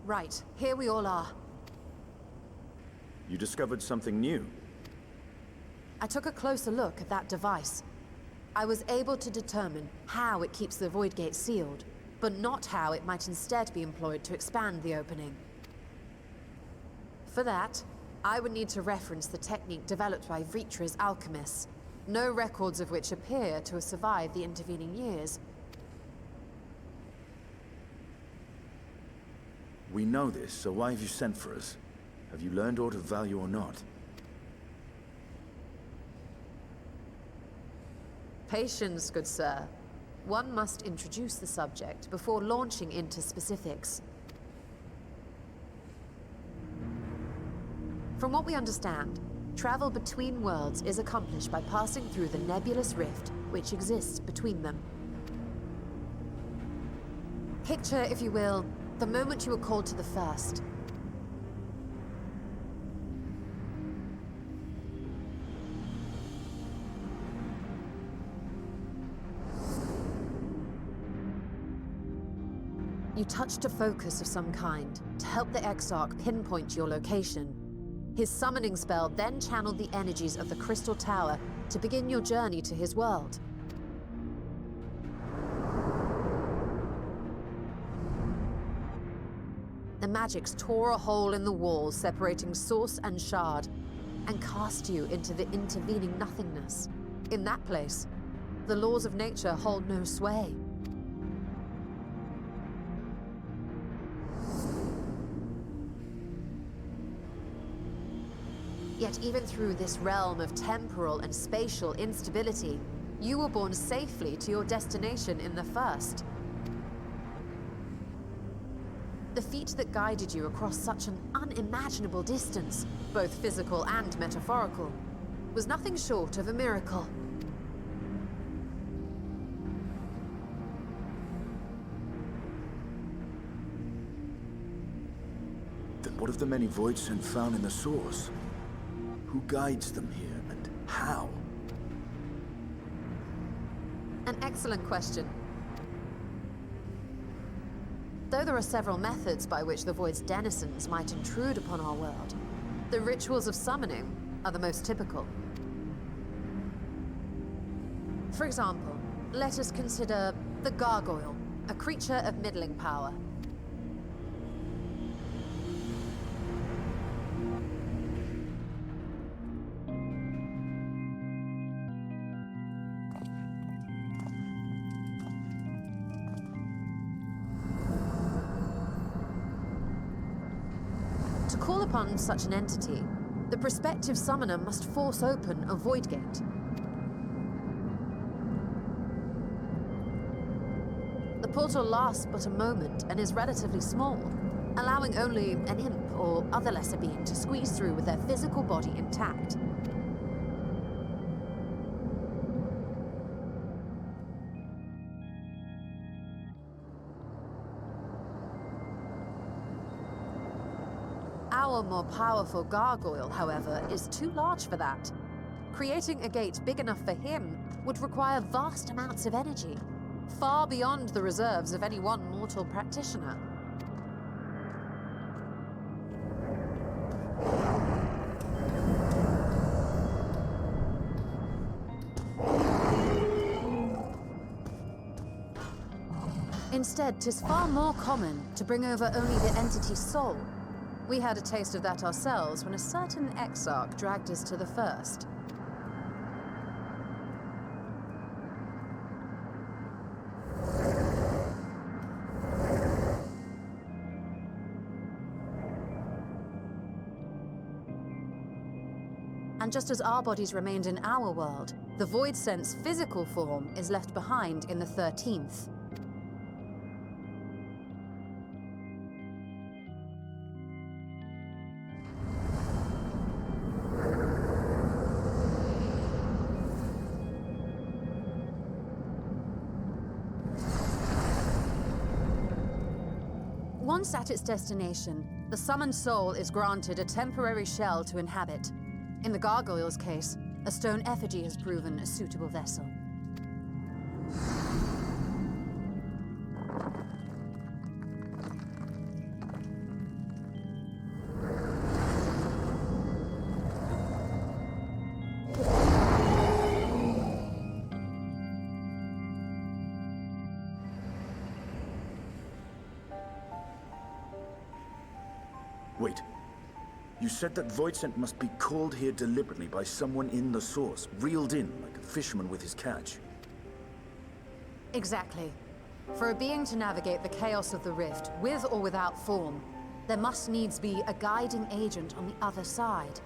Right, here we all are. You discovered something new? I took a closer look at that device. I was able to determine how it keeps the Void Gate sealed, but not how it might instead be employed to expand the opening. For that, I would need to reference the technique developed by Vritra's alchemists, no records of which appear to have survived the intervening years. We know this, so why have you sent for us? Have you learned aught of value or not? Patience, good sir. One must introduce the subject before launching into specifics. From what we understand, travel between worlds is accomplished by passing through the nebulous rift which exists between them. Picture, if you will, the moment you were called to the first. You touched a focus of some kind to help the Exarch pinpoint your location. His summoning spell then channeled the energies of the Crystal Tower to begin your journey to his world. The magics tore a hole in the wall separating source and shard, and cast you into the intervening nothingness. In that place, The laws of nature hold no sway. Yet even through this realm of temporal and spatial instability, you were borne safely to your destination in the first. The feat that guided you across such an unimaginable distance, both physical and metaphorical, was nothing short of a miracle. Then what of the many voidsent found in the source? Who guides them here, and how? An excellent question. Though there are several methods by which the Void's denizens might intrude upon our world, the rituals of summoning are the most typical. For example, let us consider the Gargoyle, a creature of middling power. To call upon such an entity, the prospective summoner must force open a void gate. The portal lasts but a moment and is relatively small, allowing only an imp or other lesser being to squeeze through with their physical body intact. Our more powerful gargoyle, however, is too large for that. Creating a gate big enough for him would require vast amounts of energy, far beyond the reserves of any one mortal practitioner. Instead, 'tis far more common to bring over only the entity's soul. We had a taste of that ourselves when a certain exarch dragged us to the first. And just as our bodies remained in our world, the Voidsent's physical form is left behind in the 13th. Once at its destination, the summoned soul is granted a temporary shell to inhabit. In the gargoyle's case, a stone effigy has proven a suitable vessel. Wait. You said that Voidsent must be called here deliberately by someone in the source, reeled in like a fisherman with his catch. Exactly. For a being to navigate the chaos of the rift, with or without form, there must needs be a guiding agent on the other side.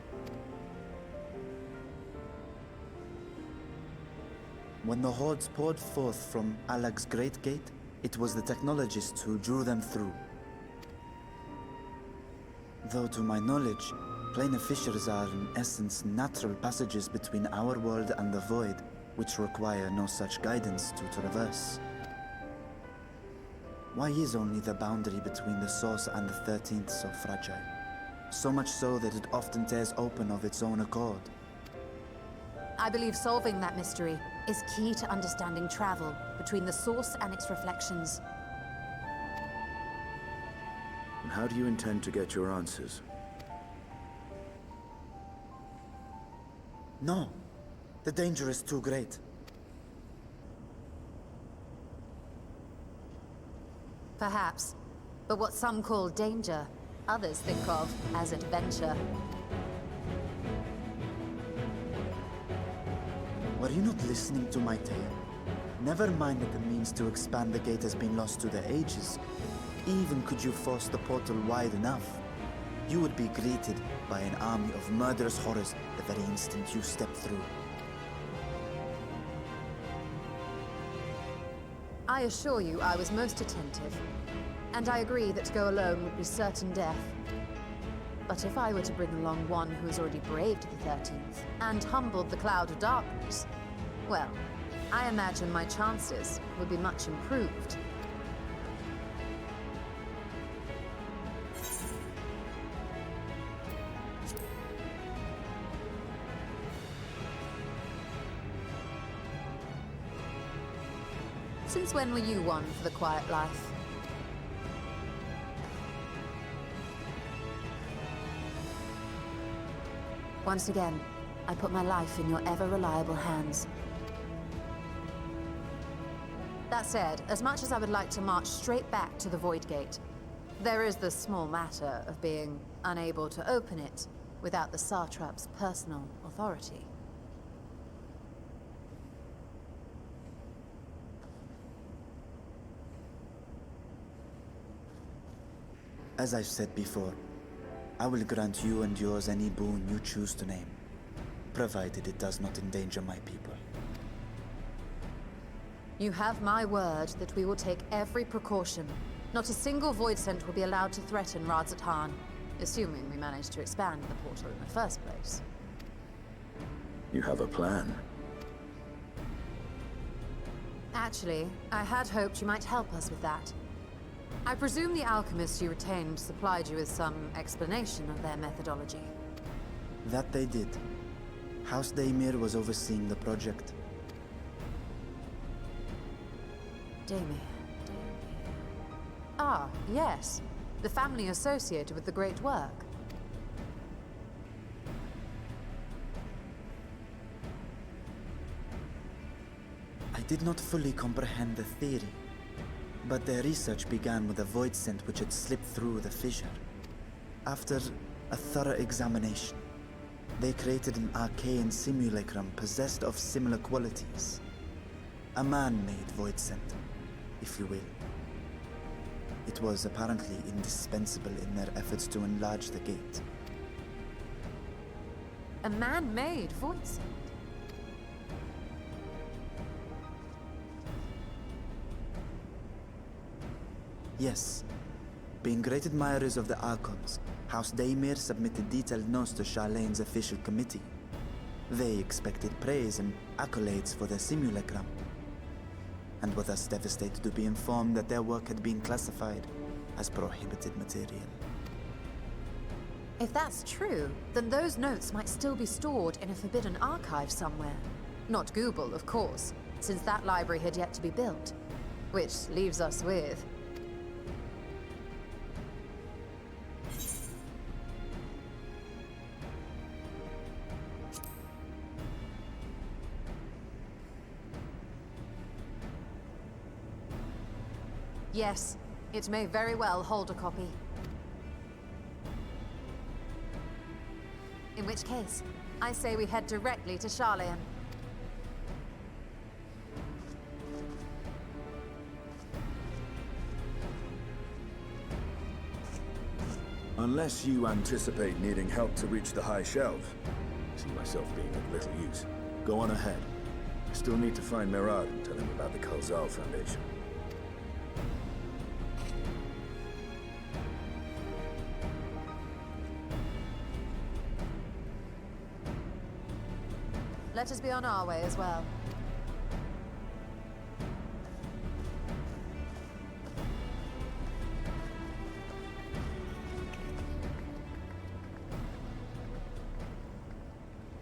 When the hordes poured forth from Alag's Great Gate, it was the technologists who drew them through. Though to my knowledge, planar fissures are in essence natural passages between our world and the Void, which require no such guidance to traverse. Why is only the boundary between the Source and the 13th so fragile? So much so that it often tears open of its own accord. I believe solving that mystery is key to understanding travel between the Source and its reflections. And how do you intend to get your answers? No. The danger is too great. Perhaps. But what some call danger, others think of as adventure. Were you not listening to my tale? Never mind that the means to expand the gate has been lost to the ages. Even could you force the portal wide enough, you would be greeted by an army of murderous horrors the very instant you step through. I assure you I was most attentive, and I agree that to go alone would be certain death. But if I were to bring along one who has already braved the 13th and humbled the cloud of darkness, well, I imagine my chances would be much improved. Since when were you one for the quiet life? Once again, I put my life in your ever-reliable hands. That said, as much as I would like to march straight back to the Void Gate, there is the small matter of being unable to open it without the Satrap's personal authority. As I've said before, I will grant you and yours any boon you choose to name, provided it does not endanger my people. You have my word that we will take every precaution. Not a single void scent will be allowed to threaten Radzatan, assuming we manage to expand the portal in the first place. You have a plan? Actually, I had hoped you might help us with that. I presume the alchemists you retained supplied you with some explanation of their methodology. That they did. House Daimir was overseeing the project. Daimir. Ah, yes. The family associated with the great work. I did not fully comprehend the theory, but their research began with a void scent which had slipped through the fissure. After a thorough examination, they created an arcane simulacrum possessed of similar qualities. A man-made void scent, if you will. It was apparently indispensable in their efforts to enlarge the gate. A man-made void scent? Yes. Being great admirers of the Archons, House Daimir submitted detailed notes to Charlene's official committee. They expected praise and accolades for their simulacrum, and were thus devastated to be informed that their work had been classified as prohibited material. If that's true, then those notes might still be stored in a forbidden archive somewhere. Not Google, of course, since that library had yet to be built. Which leaves us with... Yes, it may very well hold a copy. In which case, I say we head directly to Charlene. Unless you anticipate needing help to reach the high shelf, I see myself being of little use. Go on ahead. I still need to find Mirad and tell him about the Khalzal Foundation. Let us be on our way as well.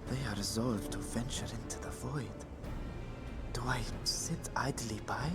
They are resolved to venture into the void. Do I sit idly by?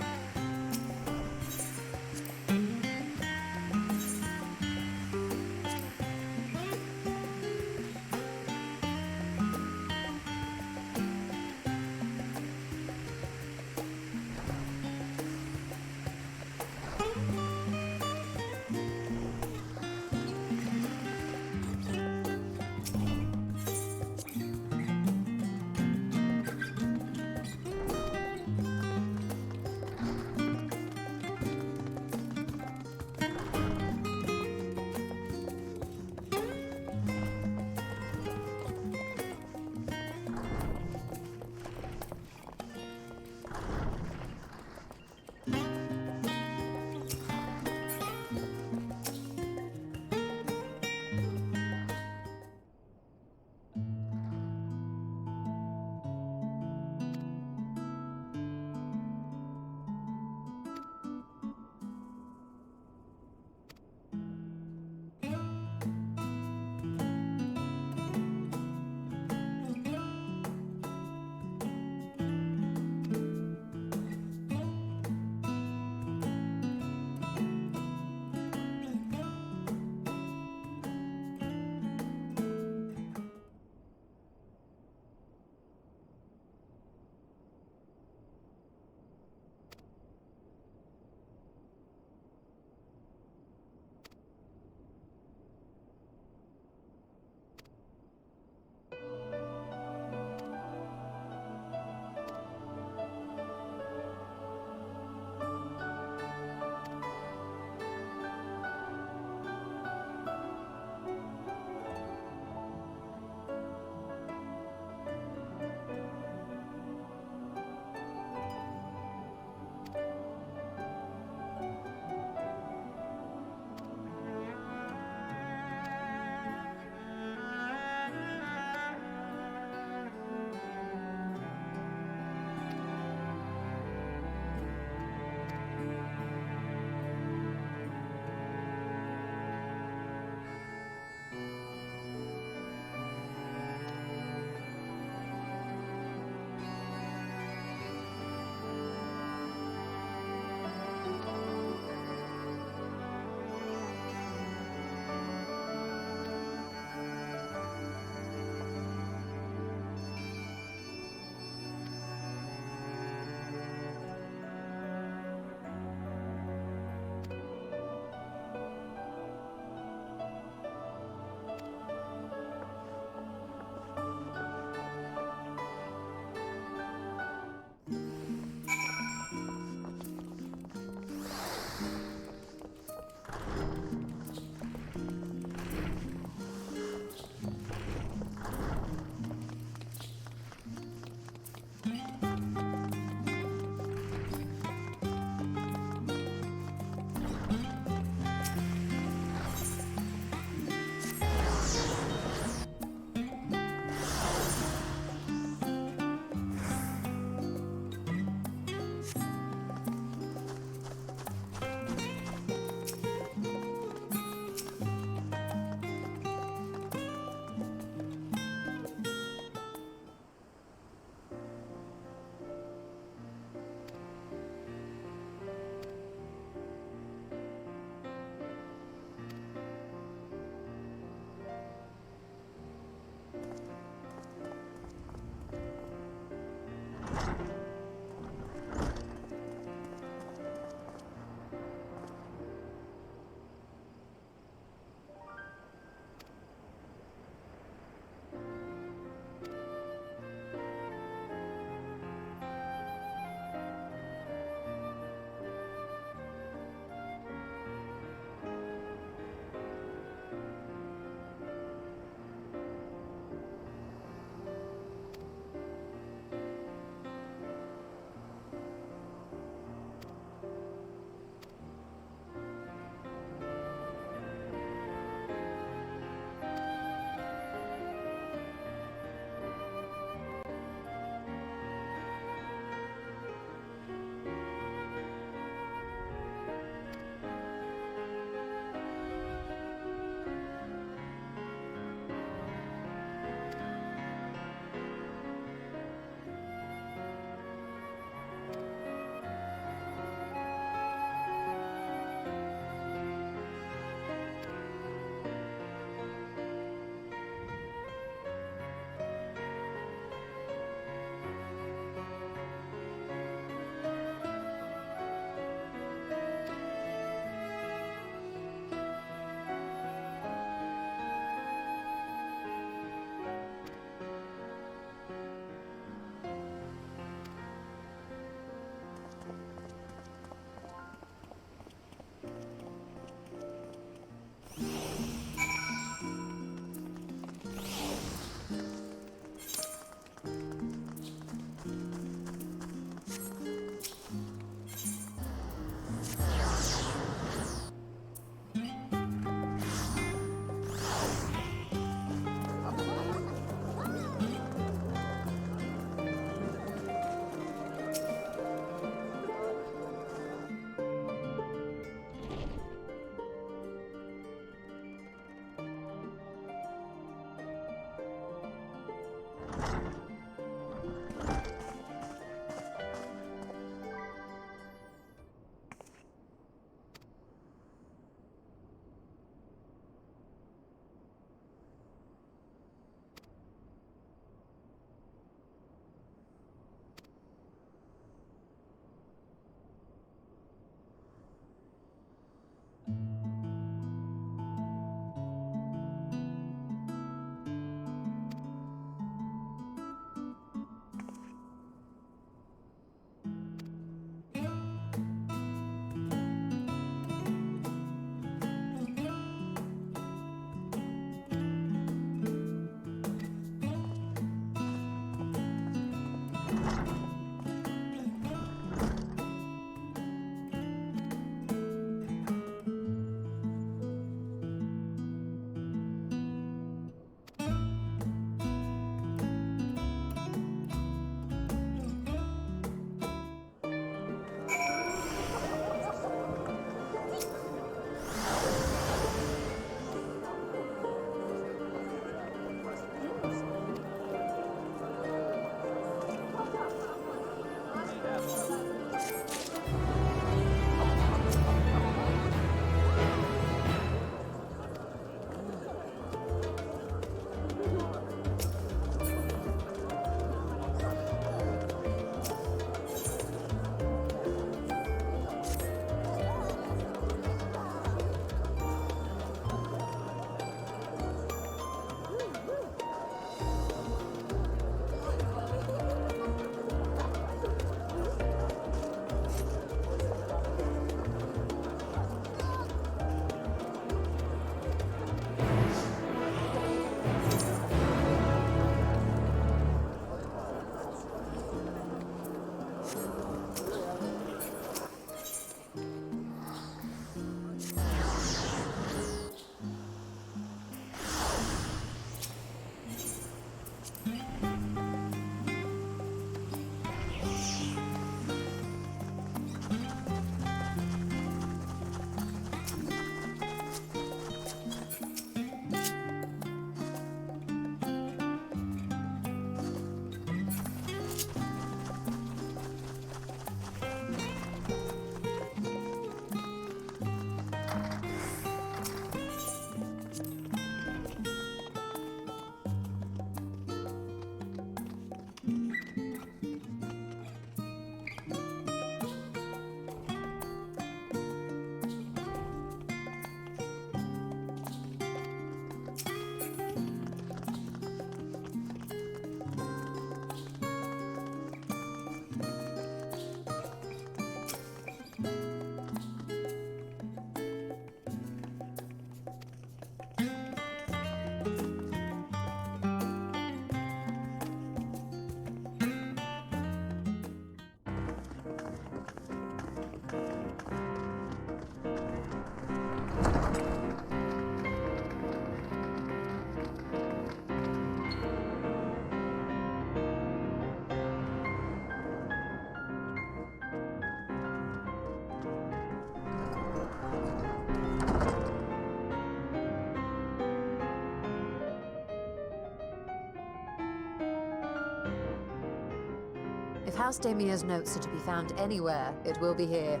If House Damia's notes are to be found anywhere, it will be here.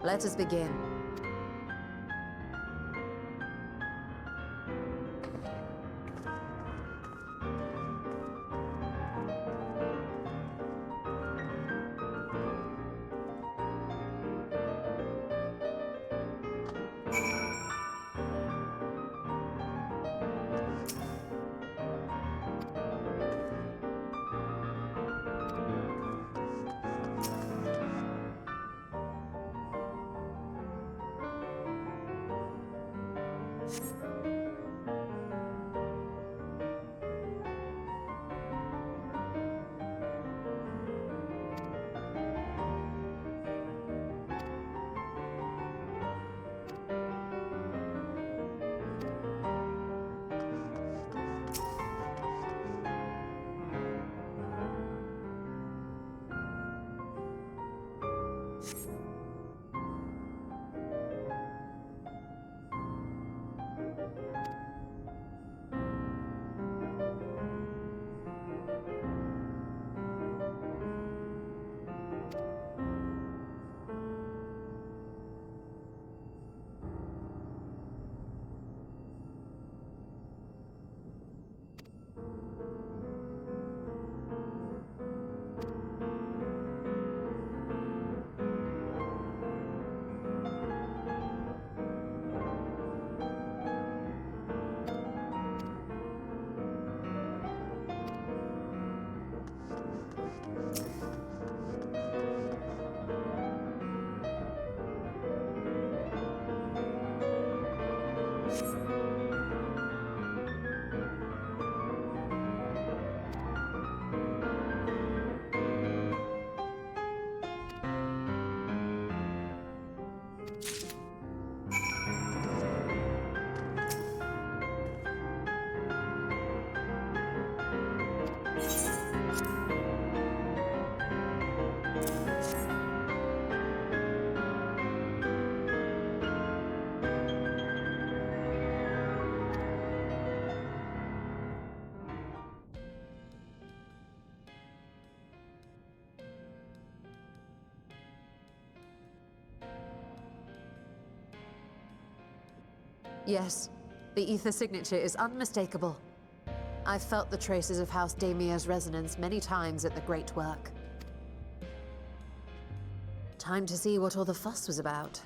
Let us begin. Yes, the ether signature is unmistakable. I've felt the traces of House Damia's resonance many times at the Great Work. Time to see what all the fuss was about.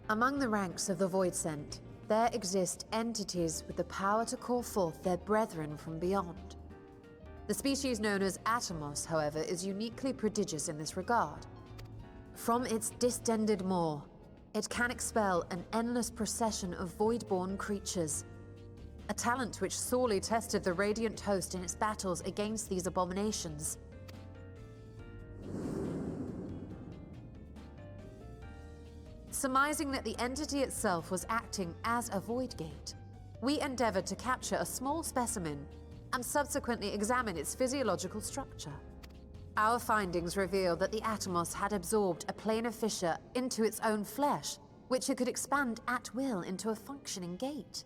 Among the ranks of the Voidsent, there exist entities with the power to call forth their brethren from beyond. The species known as Atomos, however, is uniquely prodigious in this regard. From its distended maw, it can expel an endless procession of void-born creatures, a talent which sorely tested the Radiant Host in its battles against these abominations. Surmising that the entity itself was acting as a void gate, we endeavored to capture a small specimen and subsequently examine its physiological structure. Our findings revealed that the Atomos had absorbed a planar fissure into its own flesh, which it could expand at will into a functioning gate.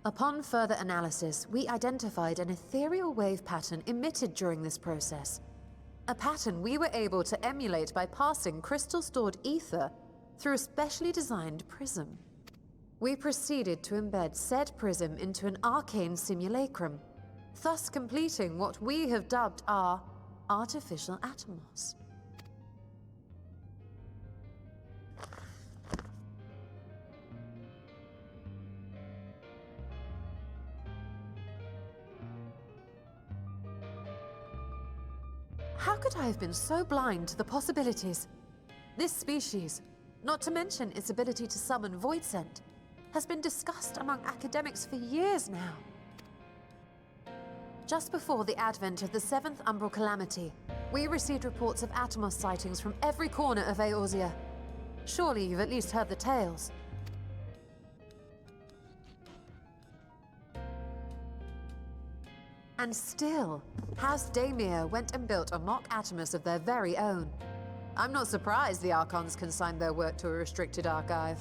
Upon further analysis, we identified an ethereal wave pattern emitted during this process. A pattern we were able to emulate by passing crystal-stored ether through a specially designed prism. We proceeded to embed said prism into an arcane simulacrum, thus completing what we have dubbed our artificial Atomos. How could I have been so blind to the possibilities? This species, not to mention its ability to summon Voidsent, has been discussed among academics for years now. Just before the advent of the 7th Umbral Calamity, We received reports of Atomos sightings from every corner of Eorzea. Surely you've at least heard the tales. And still, House Daemir went and built a mock Atomos of their very own. I'm not surprised the Archons consigned their work to a restricted archive.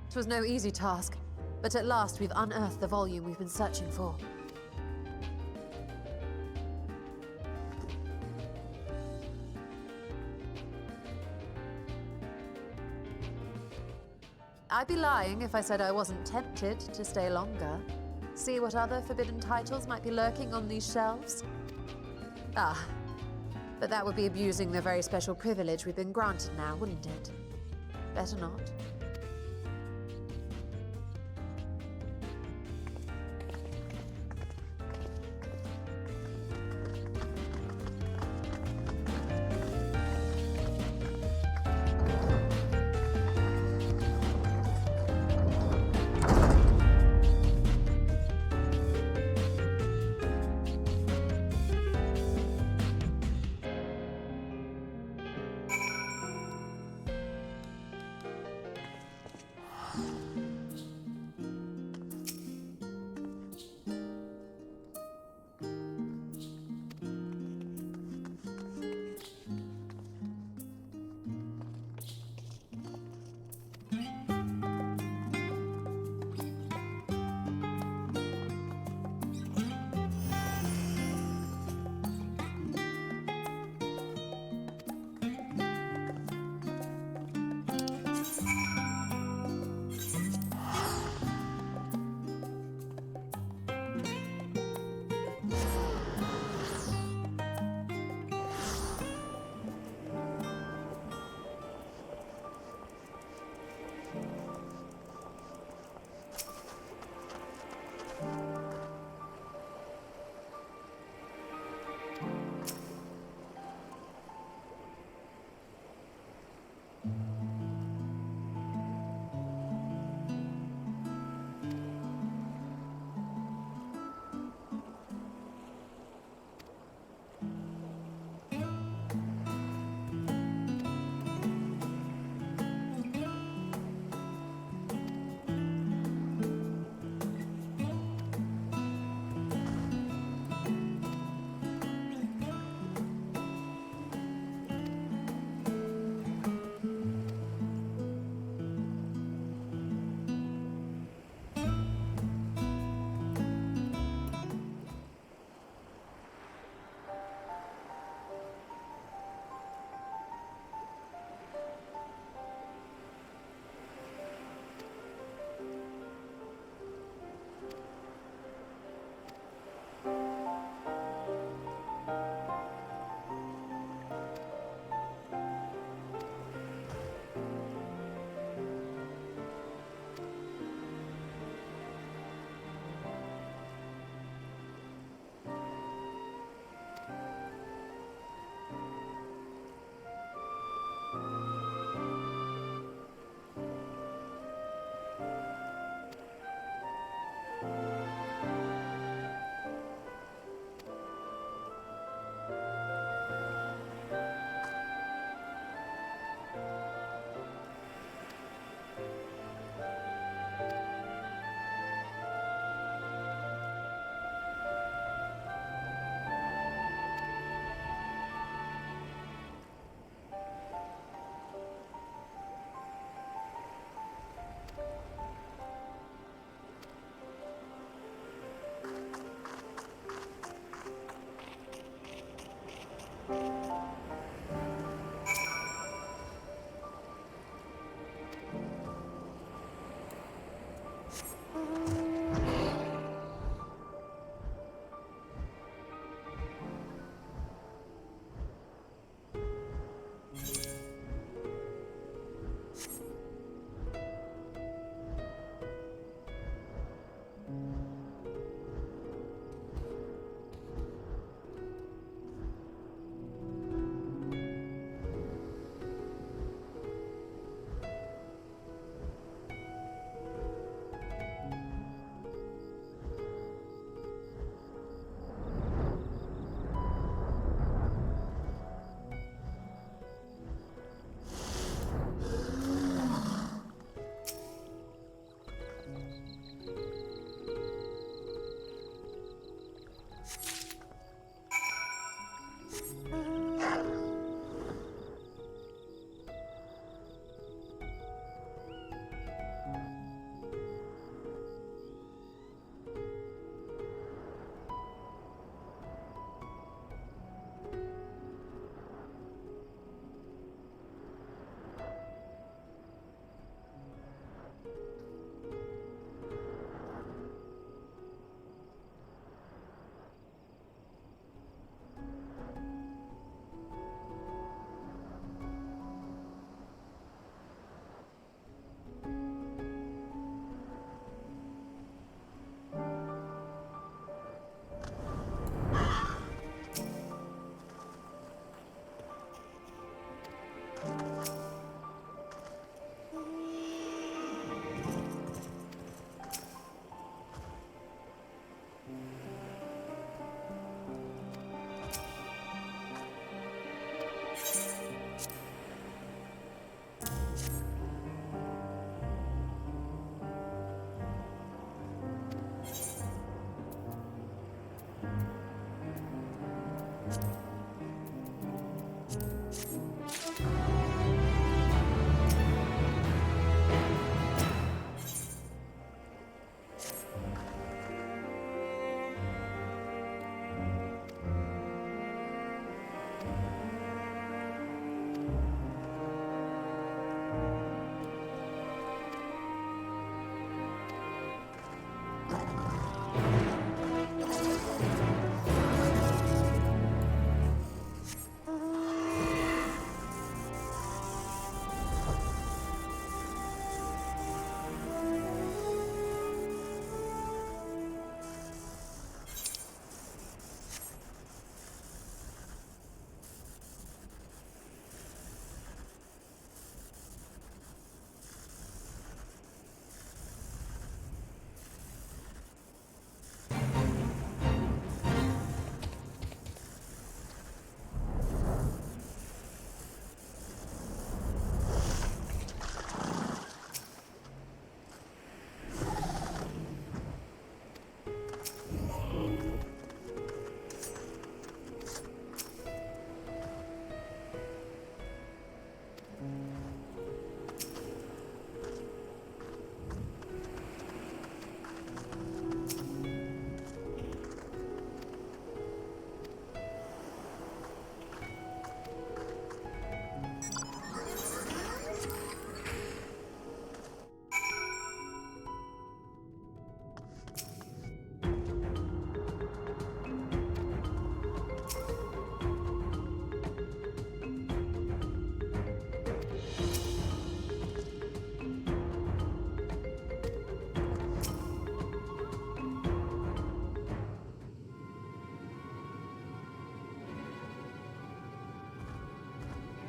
It was no easy task, but at last we've unearthed the volume we've been searching for. I'd be lying if I said I wasn't tempted to stay longer. See what other forbidden titles might be lurking on these shelves? Ah, but that would be abusing the very special privilege we've been granted now, wouldn't it? Better not.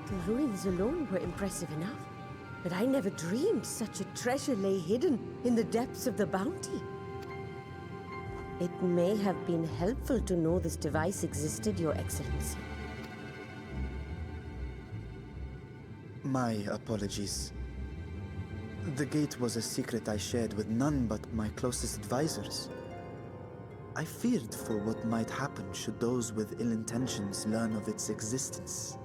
The ruins alone were impressive enough, but I never dreamed such a treasure lay hidden in the depths of the bounty. It may have been helpful to know this device existed, Your Excellency. My apologies. The gate was a secret I shared with none but my closest advisors. I feared for what might happen should those with ill intentions learn of its existence.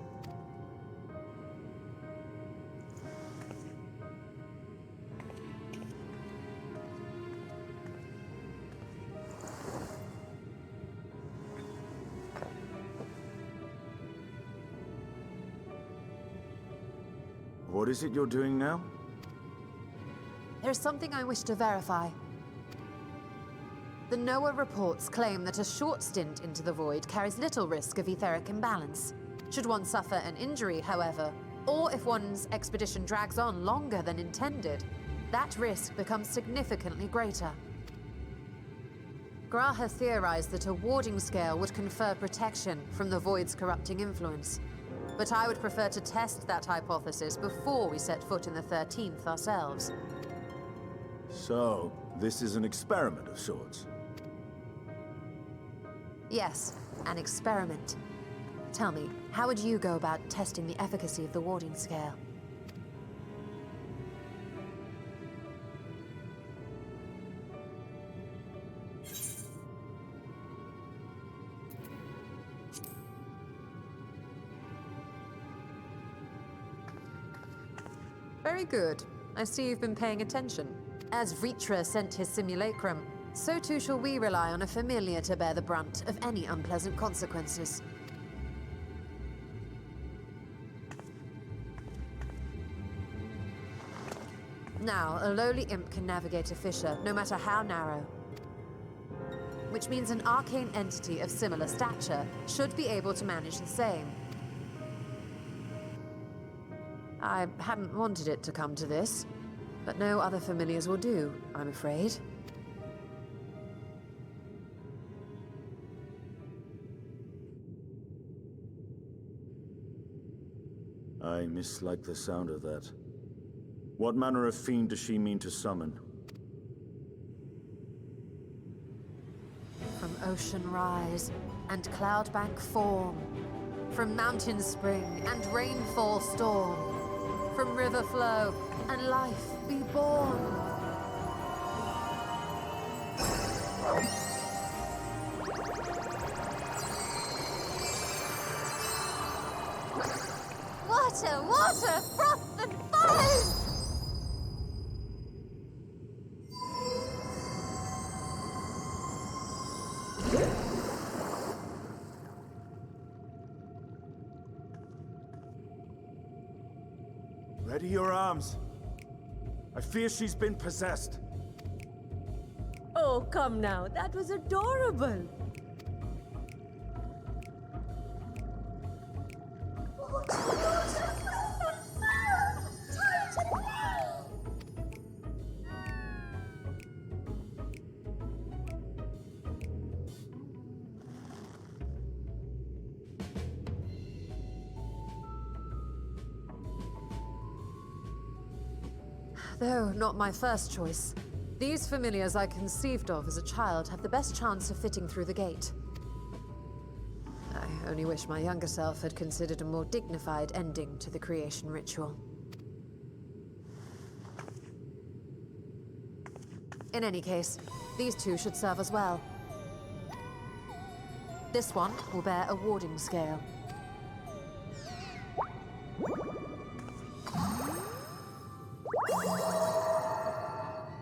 What is it you're doing now? There's something I wish to verify. The NOAA reports claim that a short stint into the void carries little risk of etheric imbalance. Should one suffer an injury, however, or if one's expedition drags on longer than intended, that risk becomes significantly greater. Gra has theorized that a warding scale would confer protection from the void's corrupting influence. But I would prefer to test that hypothesis before we set foot in the 13th ourselves. So, this is an experiment of sorts? Yes, an experiment. Tell me, how would you go about testing the efficacy of the warding scale? Very good. I see you've been paying attention. As Vritra sent his simulacrum, so too shall we rely on a familiar to bear the brunt of any unpleasant consequences. Now, a lowly imp can navigate a fissure, no matter how narrow. Which means an arcane entity of similar stature should be able to manage the same. I hadn't wanted it to come to this, but no other familiars will do, I'm afraid. I mislike the sound of that. What manner of fiend does she mean to summon? From ocean rise and cloudbank form, from mountain spring and rainfall storm, from river flow and life be born. Water, water, froth and foam! Ready your arms. I fear she's been possessed. Oh, come now. That was adorable. Though not my first choice. These familiars I conceived of as a child have the best chance of fitting through the gate. I only wish my younger self had considered a more dignified ending to the creation ritual. In any case, these two should serve us well. This one will bear a warding scale.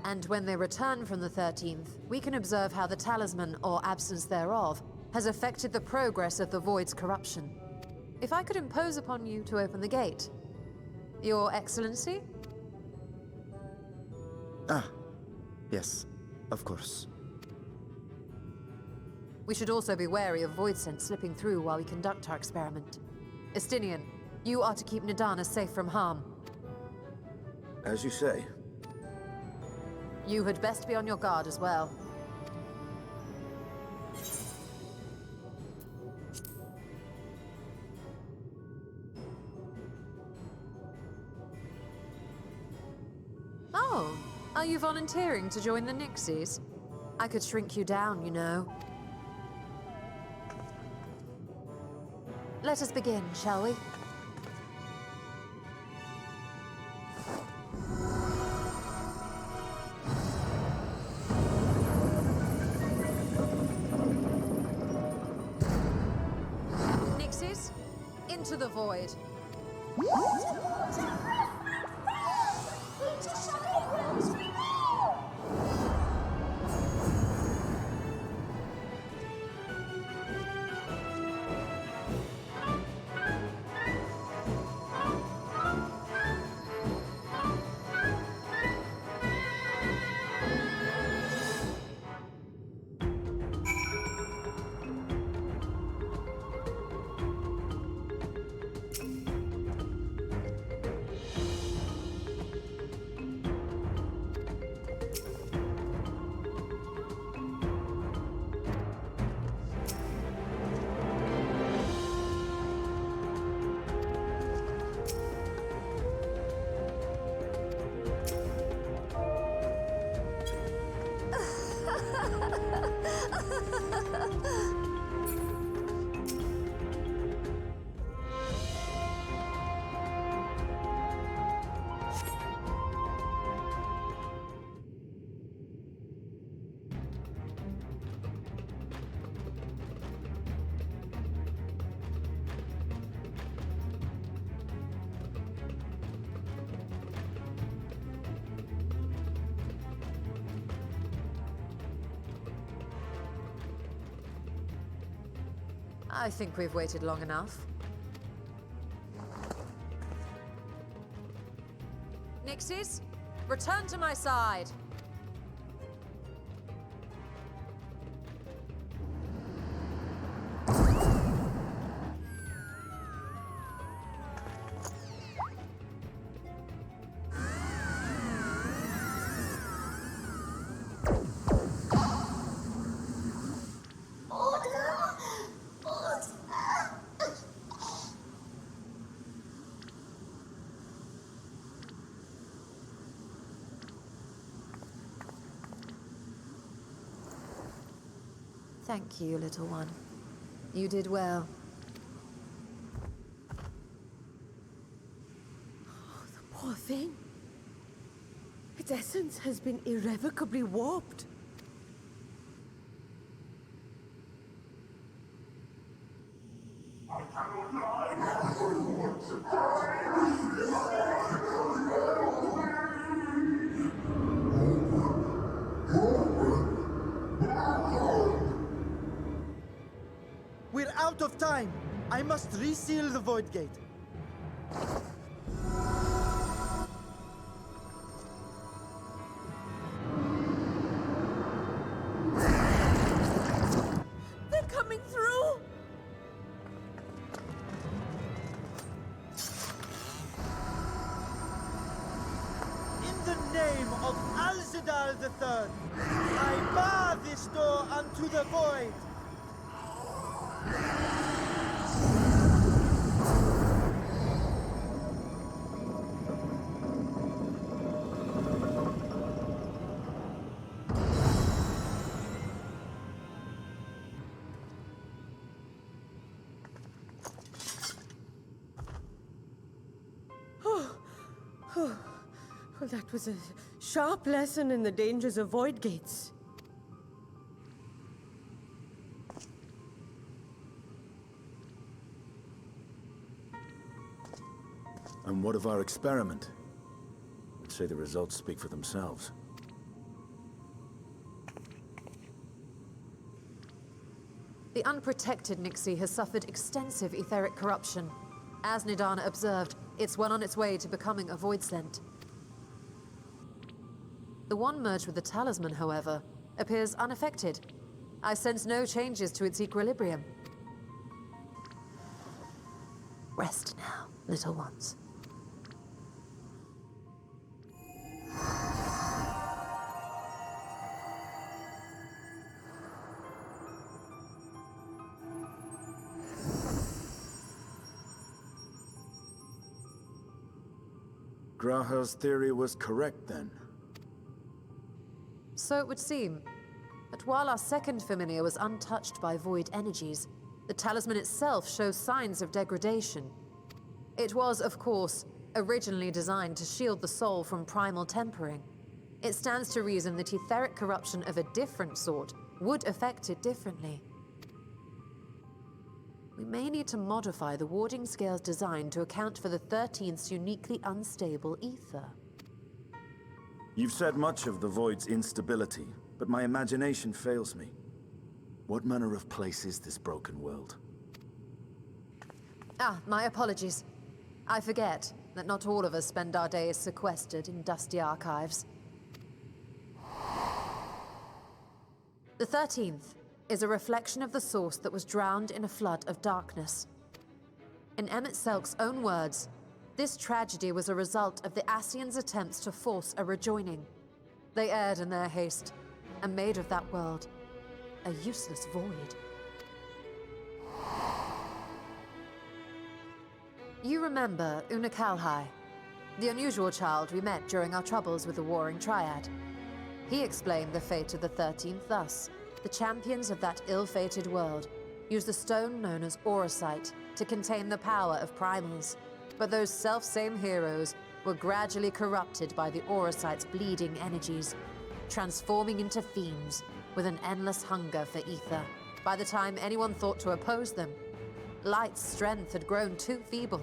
And when they return from the 13th, we can observe how the talisman, or absence thereof, has affected the progress of the Void's corruption. If I could impose upon you to open the gate. Your Excellency? Ah, yes, of course. We should also be wary of Void scent slipping through while we conduct our experiment. Estinian, you are to keep Nidana safe from harm. As you say. You had best be on your guard as well. Oh, are you volunteering to join the Nixies? I could shrink you down, you know. Let us begin, shall we? Nixies, into the void. I think we've waited long enough. Nixies, return to my side. Thank you, little one. You did well. Oh, the poor thing. Its essence has been irrevocably warped. We're out of time. I must reseal the Void Gate. the Third, I bar this door unto the void! Well, that was a sharp lesson in the dangers of void gates. And what of our experiment? I'd say the results speak for themselves. The unprotected Nixie has suffered extensive etheric corruption. As Nidana observed, it's well on its way to becoming a void scent. The one merged with the talisman, however, appears unaffected. I sense no changes to its equilibrium. Rest now, little ones. Graha's theory was correct, then. So it would seem. But while our second familiar was untouched by void energies, the talisman itself shows signs of degradation. It was, of course, originally designed to shield the soul from primal tempering. It stands to reason that etheric corruption of a different sort would affect it differently. We may need to modify the warding scale's design to account for the 13th's uniquely unstable ether. You've said much of the Void's instability, but my imagination fails me. What manner of place is this broken world? Ah, my apologies. I forget that not all of us spend our days sequestered in dusty archives. The 13th is a reflection of the source that was drowned in a flood of darkness. In Emmett Selk's own words, this tragedy was a result of the Ascians' attempts to force a rejoining. They erred in their haste, and made of that world a useless void. You remember Una Kalhai, the unusual child we met during our troubles with the Warring Triad. He explained the fate of the 13th thus. The champions of that ill-fated world used the stone known as Auracite to contain the power of primals. But those self-same heroes were gradually corrupted by the Auracite's bleeding energies, transforming into fiends with an endless hunger for ether. By the time anyone thought to oppose them, Light's strength had grown too feeble,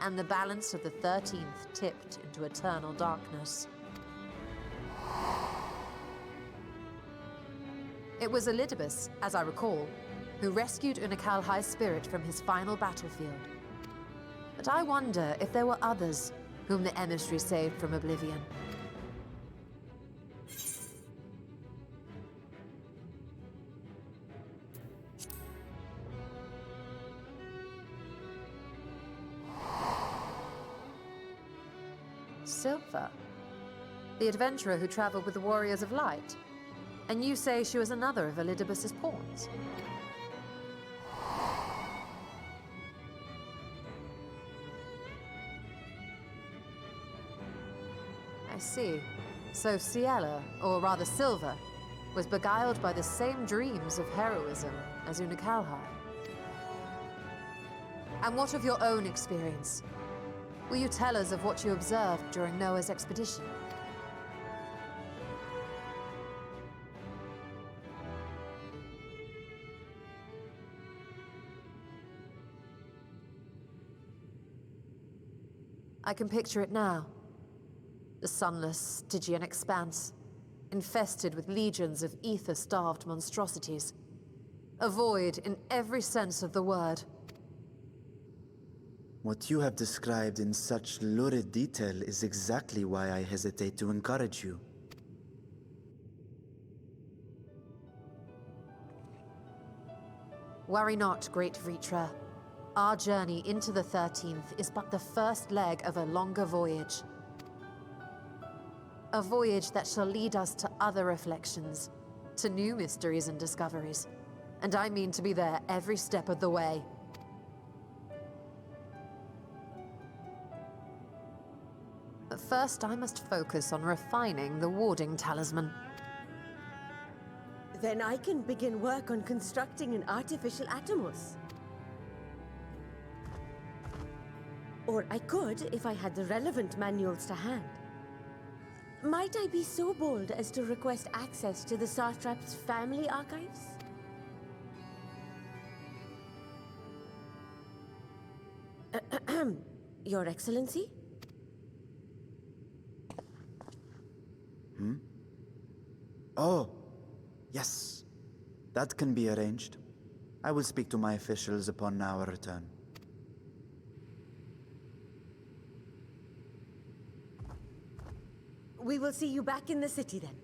and the balance of the 13th tipped into eternal darkness. It was Elidibus, as I recall, who rescued Unakalhai's spirit from his final battlefield. But I wonder if there were others whom the emissary saved from oblivion. Silva, the adventurer who traveled with the Warriors of Light. And you say she was another of Elidibus's pawns? I see. So Ciela, or rather Silva, was beguiled by the same dreams of heroism as Una Kalhai. And what of your own experience? Will you tell us of what you observed during Noah's expedition? I can picture it now. The sunless, Stygian expanse, infested with legions of ether-starved monstrosities. A void in every sense of the word. What you have described in such lurid detail is exactly why I hesitate to encourage you. Worry not, great Vritra. Our journey into the 13th is but the first leg of a longer voyage. A voyage that shall lead us to other reflections, to new mysteries and discoveries. And I mean to be there every step of the way. But first, I must focus on refining the warding talisman. Then I can begin work on constructing an artificial Atomos. Or I could if I had the relevant manuals to hand. Might I be so bold as to request access to the Satrap's family archives? Your Excellency? Oh, yes. That can be arranged. I will speak to my officials upon our return. We will see you back in the city then.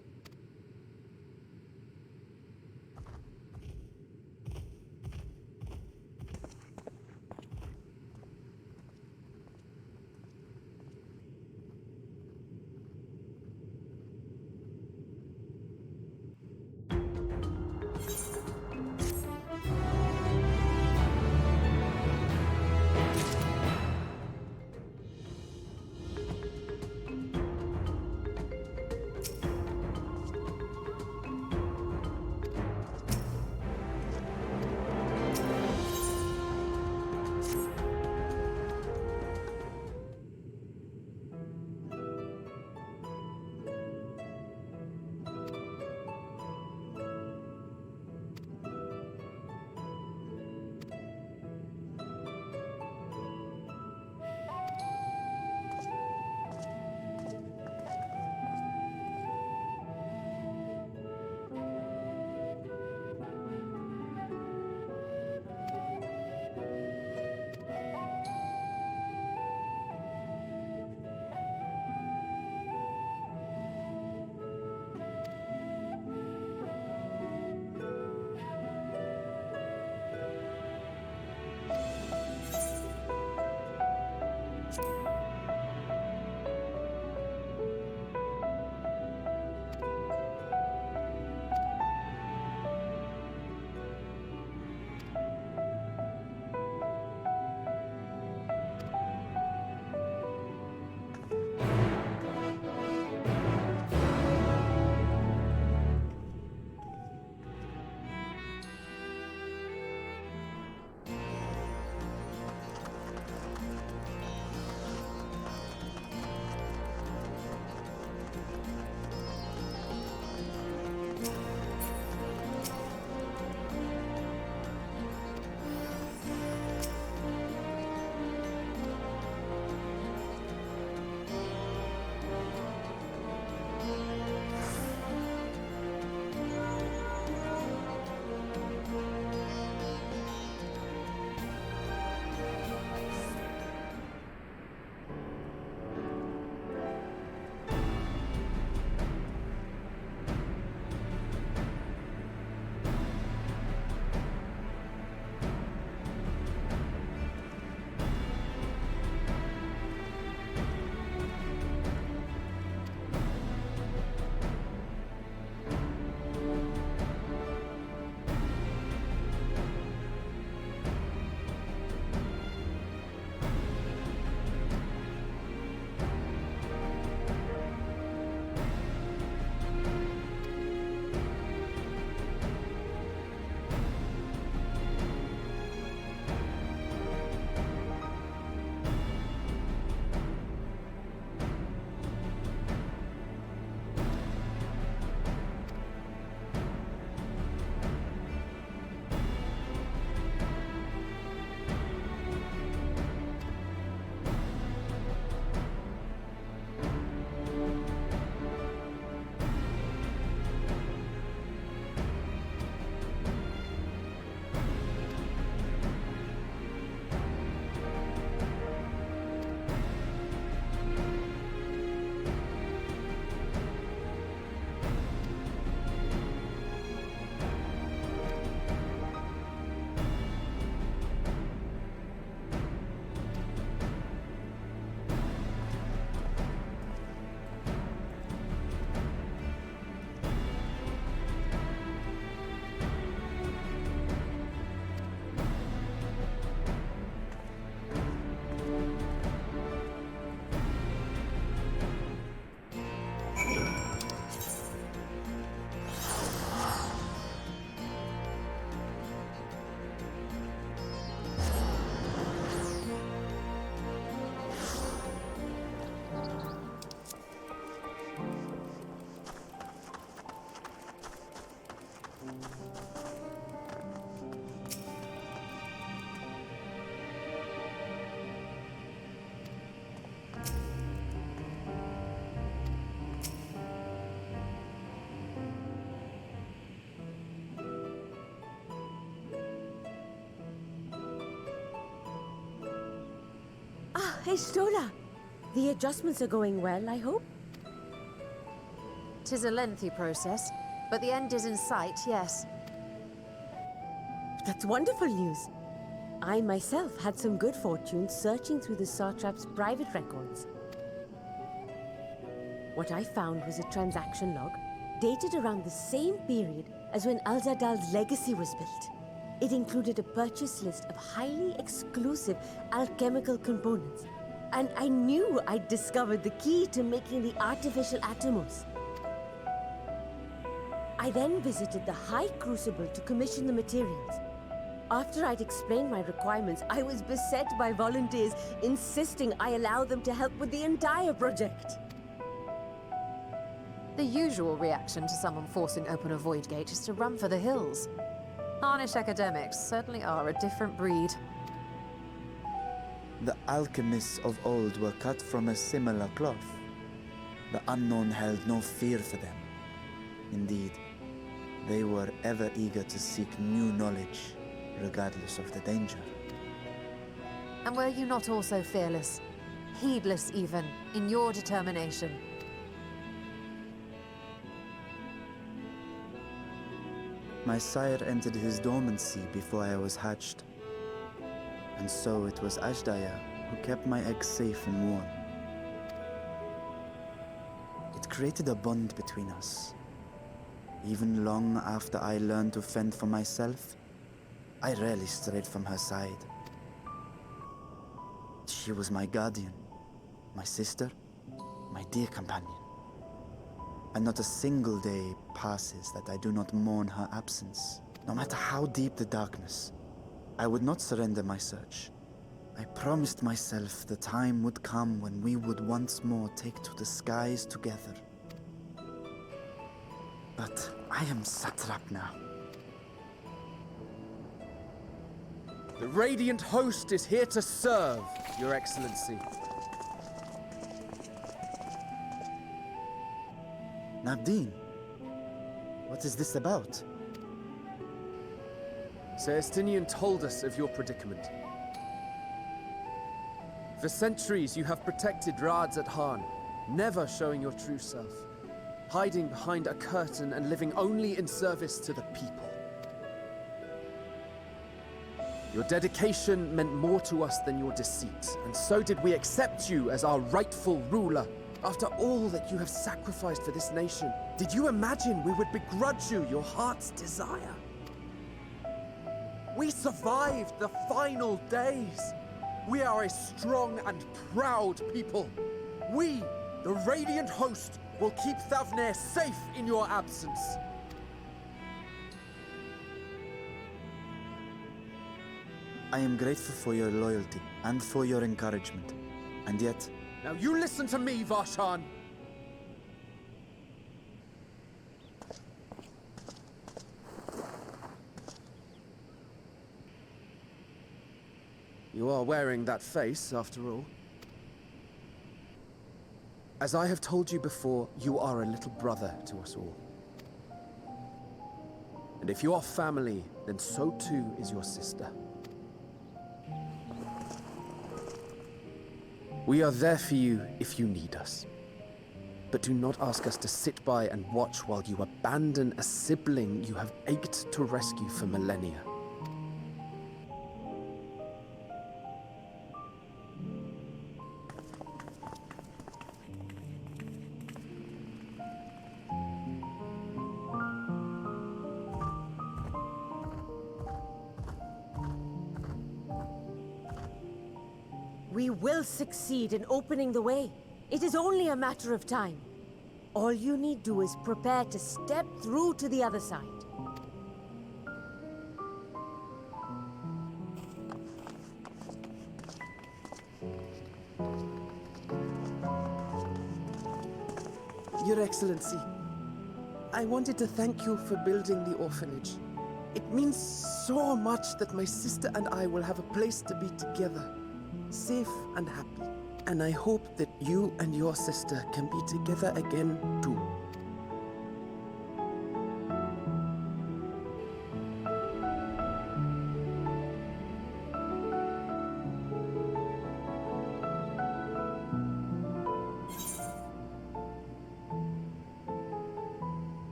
Stola. The adjustments are going well, I hope? 'Tis a lengthy process, but the end is in sight, yes. That's wonderful news. I myself had some good fortune searching through the Satrap's private records. What I found was a transaction log dated around the same period as when Alzadal's legacy was built. It included a purchase list of highly exclusive alchemical components, and I knew I'd discovered the key to making the artificial atomos. I then visited the High Crucible to commission the materials. After I'd explained my requirements, I was beset by volunteers insisting I allow them to help with the entire project. The usual reaction to someone forcing open a void gate is to run for the hills. Harnish academics certainly are a different breed. The alchemists of old were cut from a similar cloth. The unknown held no fear for them. Indeed, they were ever eager to seek new knowledge, regardless of the danger. And were you not also fearless, heedless even, in your determination? My sire entered his dormancy before I was hatched. And so it was Ashdaya who kept my eggs safe and warm. It created a bond between us. Even long after I learned to fend for myself, I rarely strayed from her side. She was my guardian, my sister, my dear companion. And not a single day passes that I do not mourn her absence. No matter how deep the darkness, I would not surrender my search. I promised myself the time would come when we would once more take to the skies together. But I am satrap now. The Radiant Host is here to serve, Your Excellency. Nabdeen, what is this about? Celestinian told us of your predicament. For centuries you have protected Rads at Han, never showing your true self, hiding behind a curtain and living only in service to the people. Your dedication meant more to us than your deceit, and so did we accept you as our rightful ruler. After all that you have sacrificed for this nation, did you imagine we would begrudge you your heart's desire? We survived the final days. We are a strong and proud people. We, the Radiant Host, will keep Thavnair safe in your absence. I am grateful for your loyalty and for your encouragement. And yet... Now you listen to me, Varshan! You are wearing that face, after all. As I have told you before, you are a little brother to us all. And if you are family, then so too is your sister. We are there for you if you need us. But do not ask us to sit by and watch while you abandon a sibling you have ached to rescue for millennia. We will succeed in opening the way. It is only a matter of time. All you need do is prepare to step through to the other side. Your Excellency, I wanted to thank you for building the orphanage. It means so much that my sister and I will have a place to be together, safe and happy. And I hope that you and your sister can be together again too.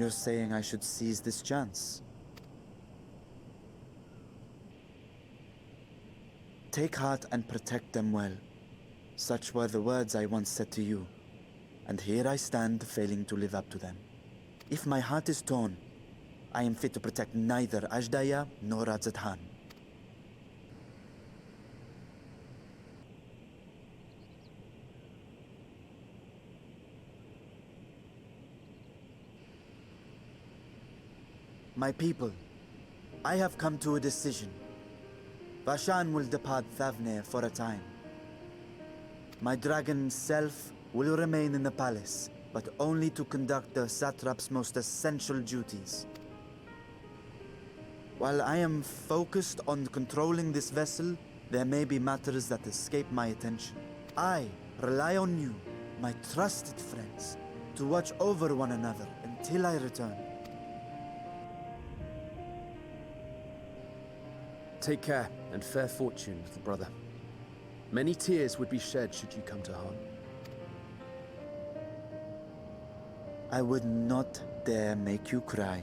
You're saying I should seize this chance? Take heart and protect them well. Such were the words I once said to you, and here I stand failing to live up to them. If my heart is torn, I am fit to protect neither Ajdaya nor Radzat-Han. My people, I have come to a decision. Vashan will depart Thavne for a time. My dragon self will remain in the palace, but only to conduct the satrap's most essential duties. While I am focused on controlling this vessel, there may be matters that escape my attention. I rely on you, my trusted friends, to watch over one another until I return. Take care and fair fortune, little brother. Many tears would be shed should you come to harm. I would not dare make you cry.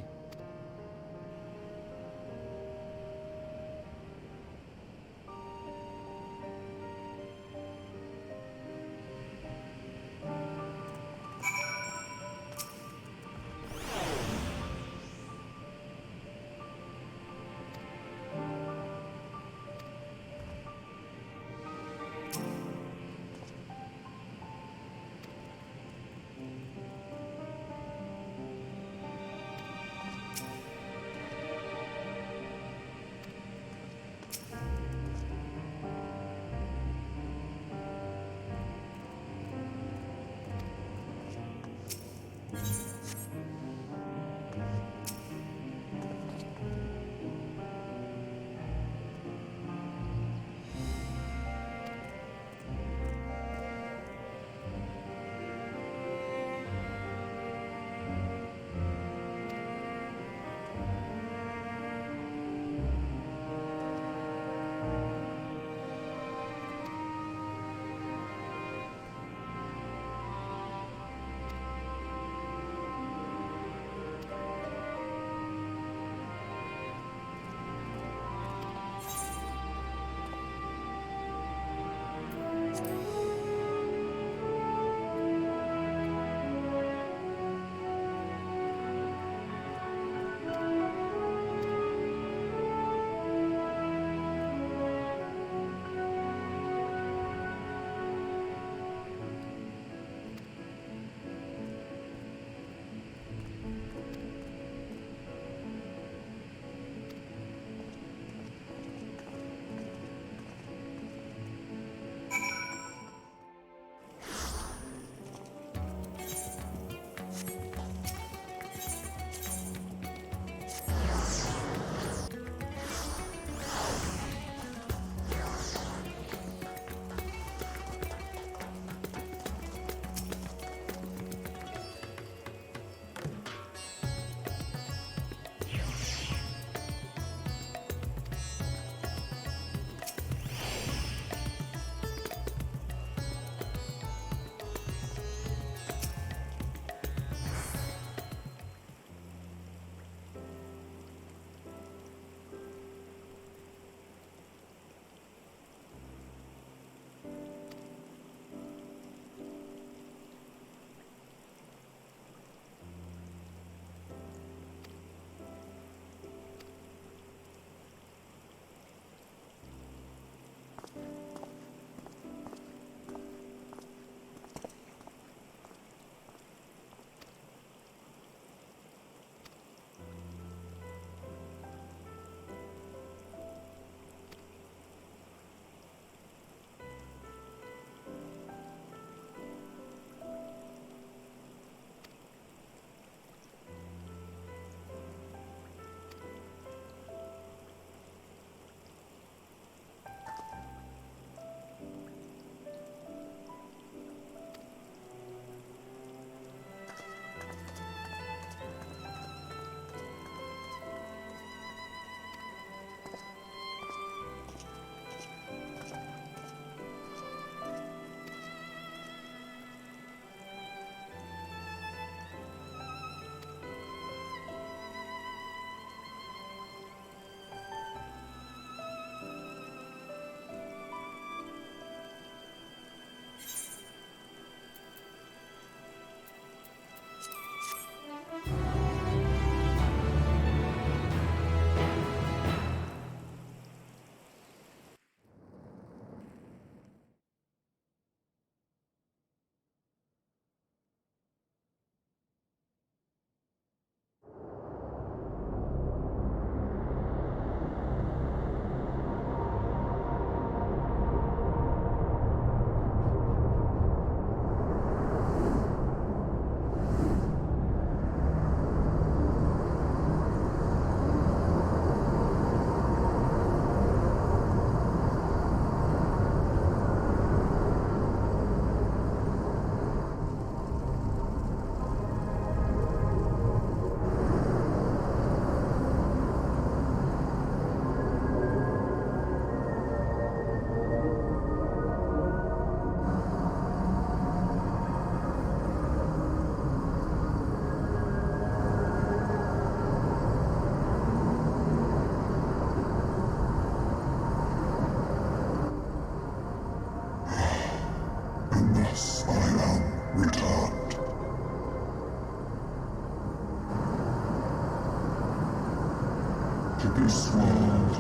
This world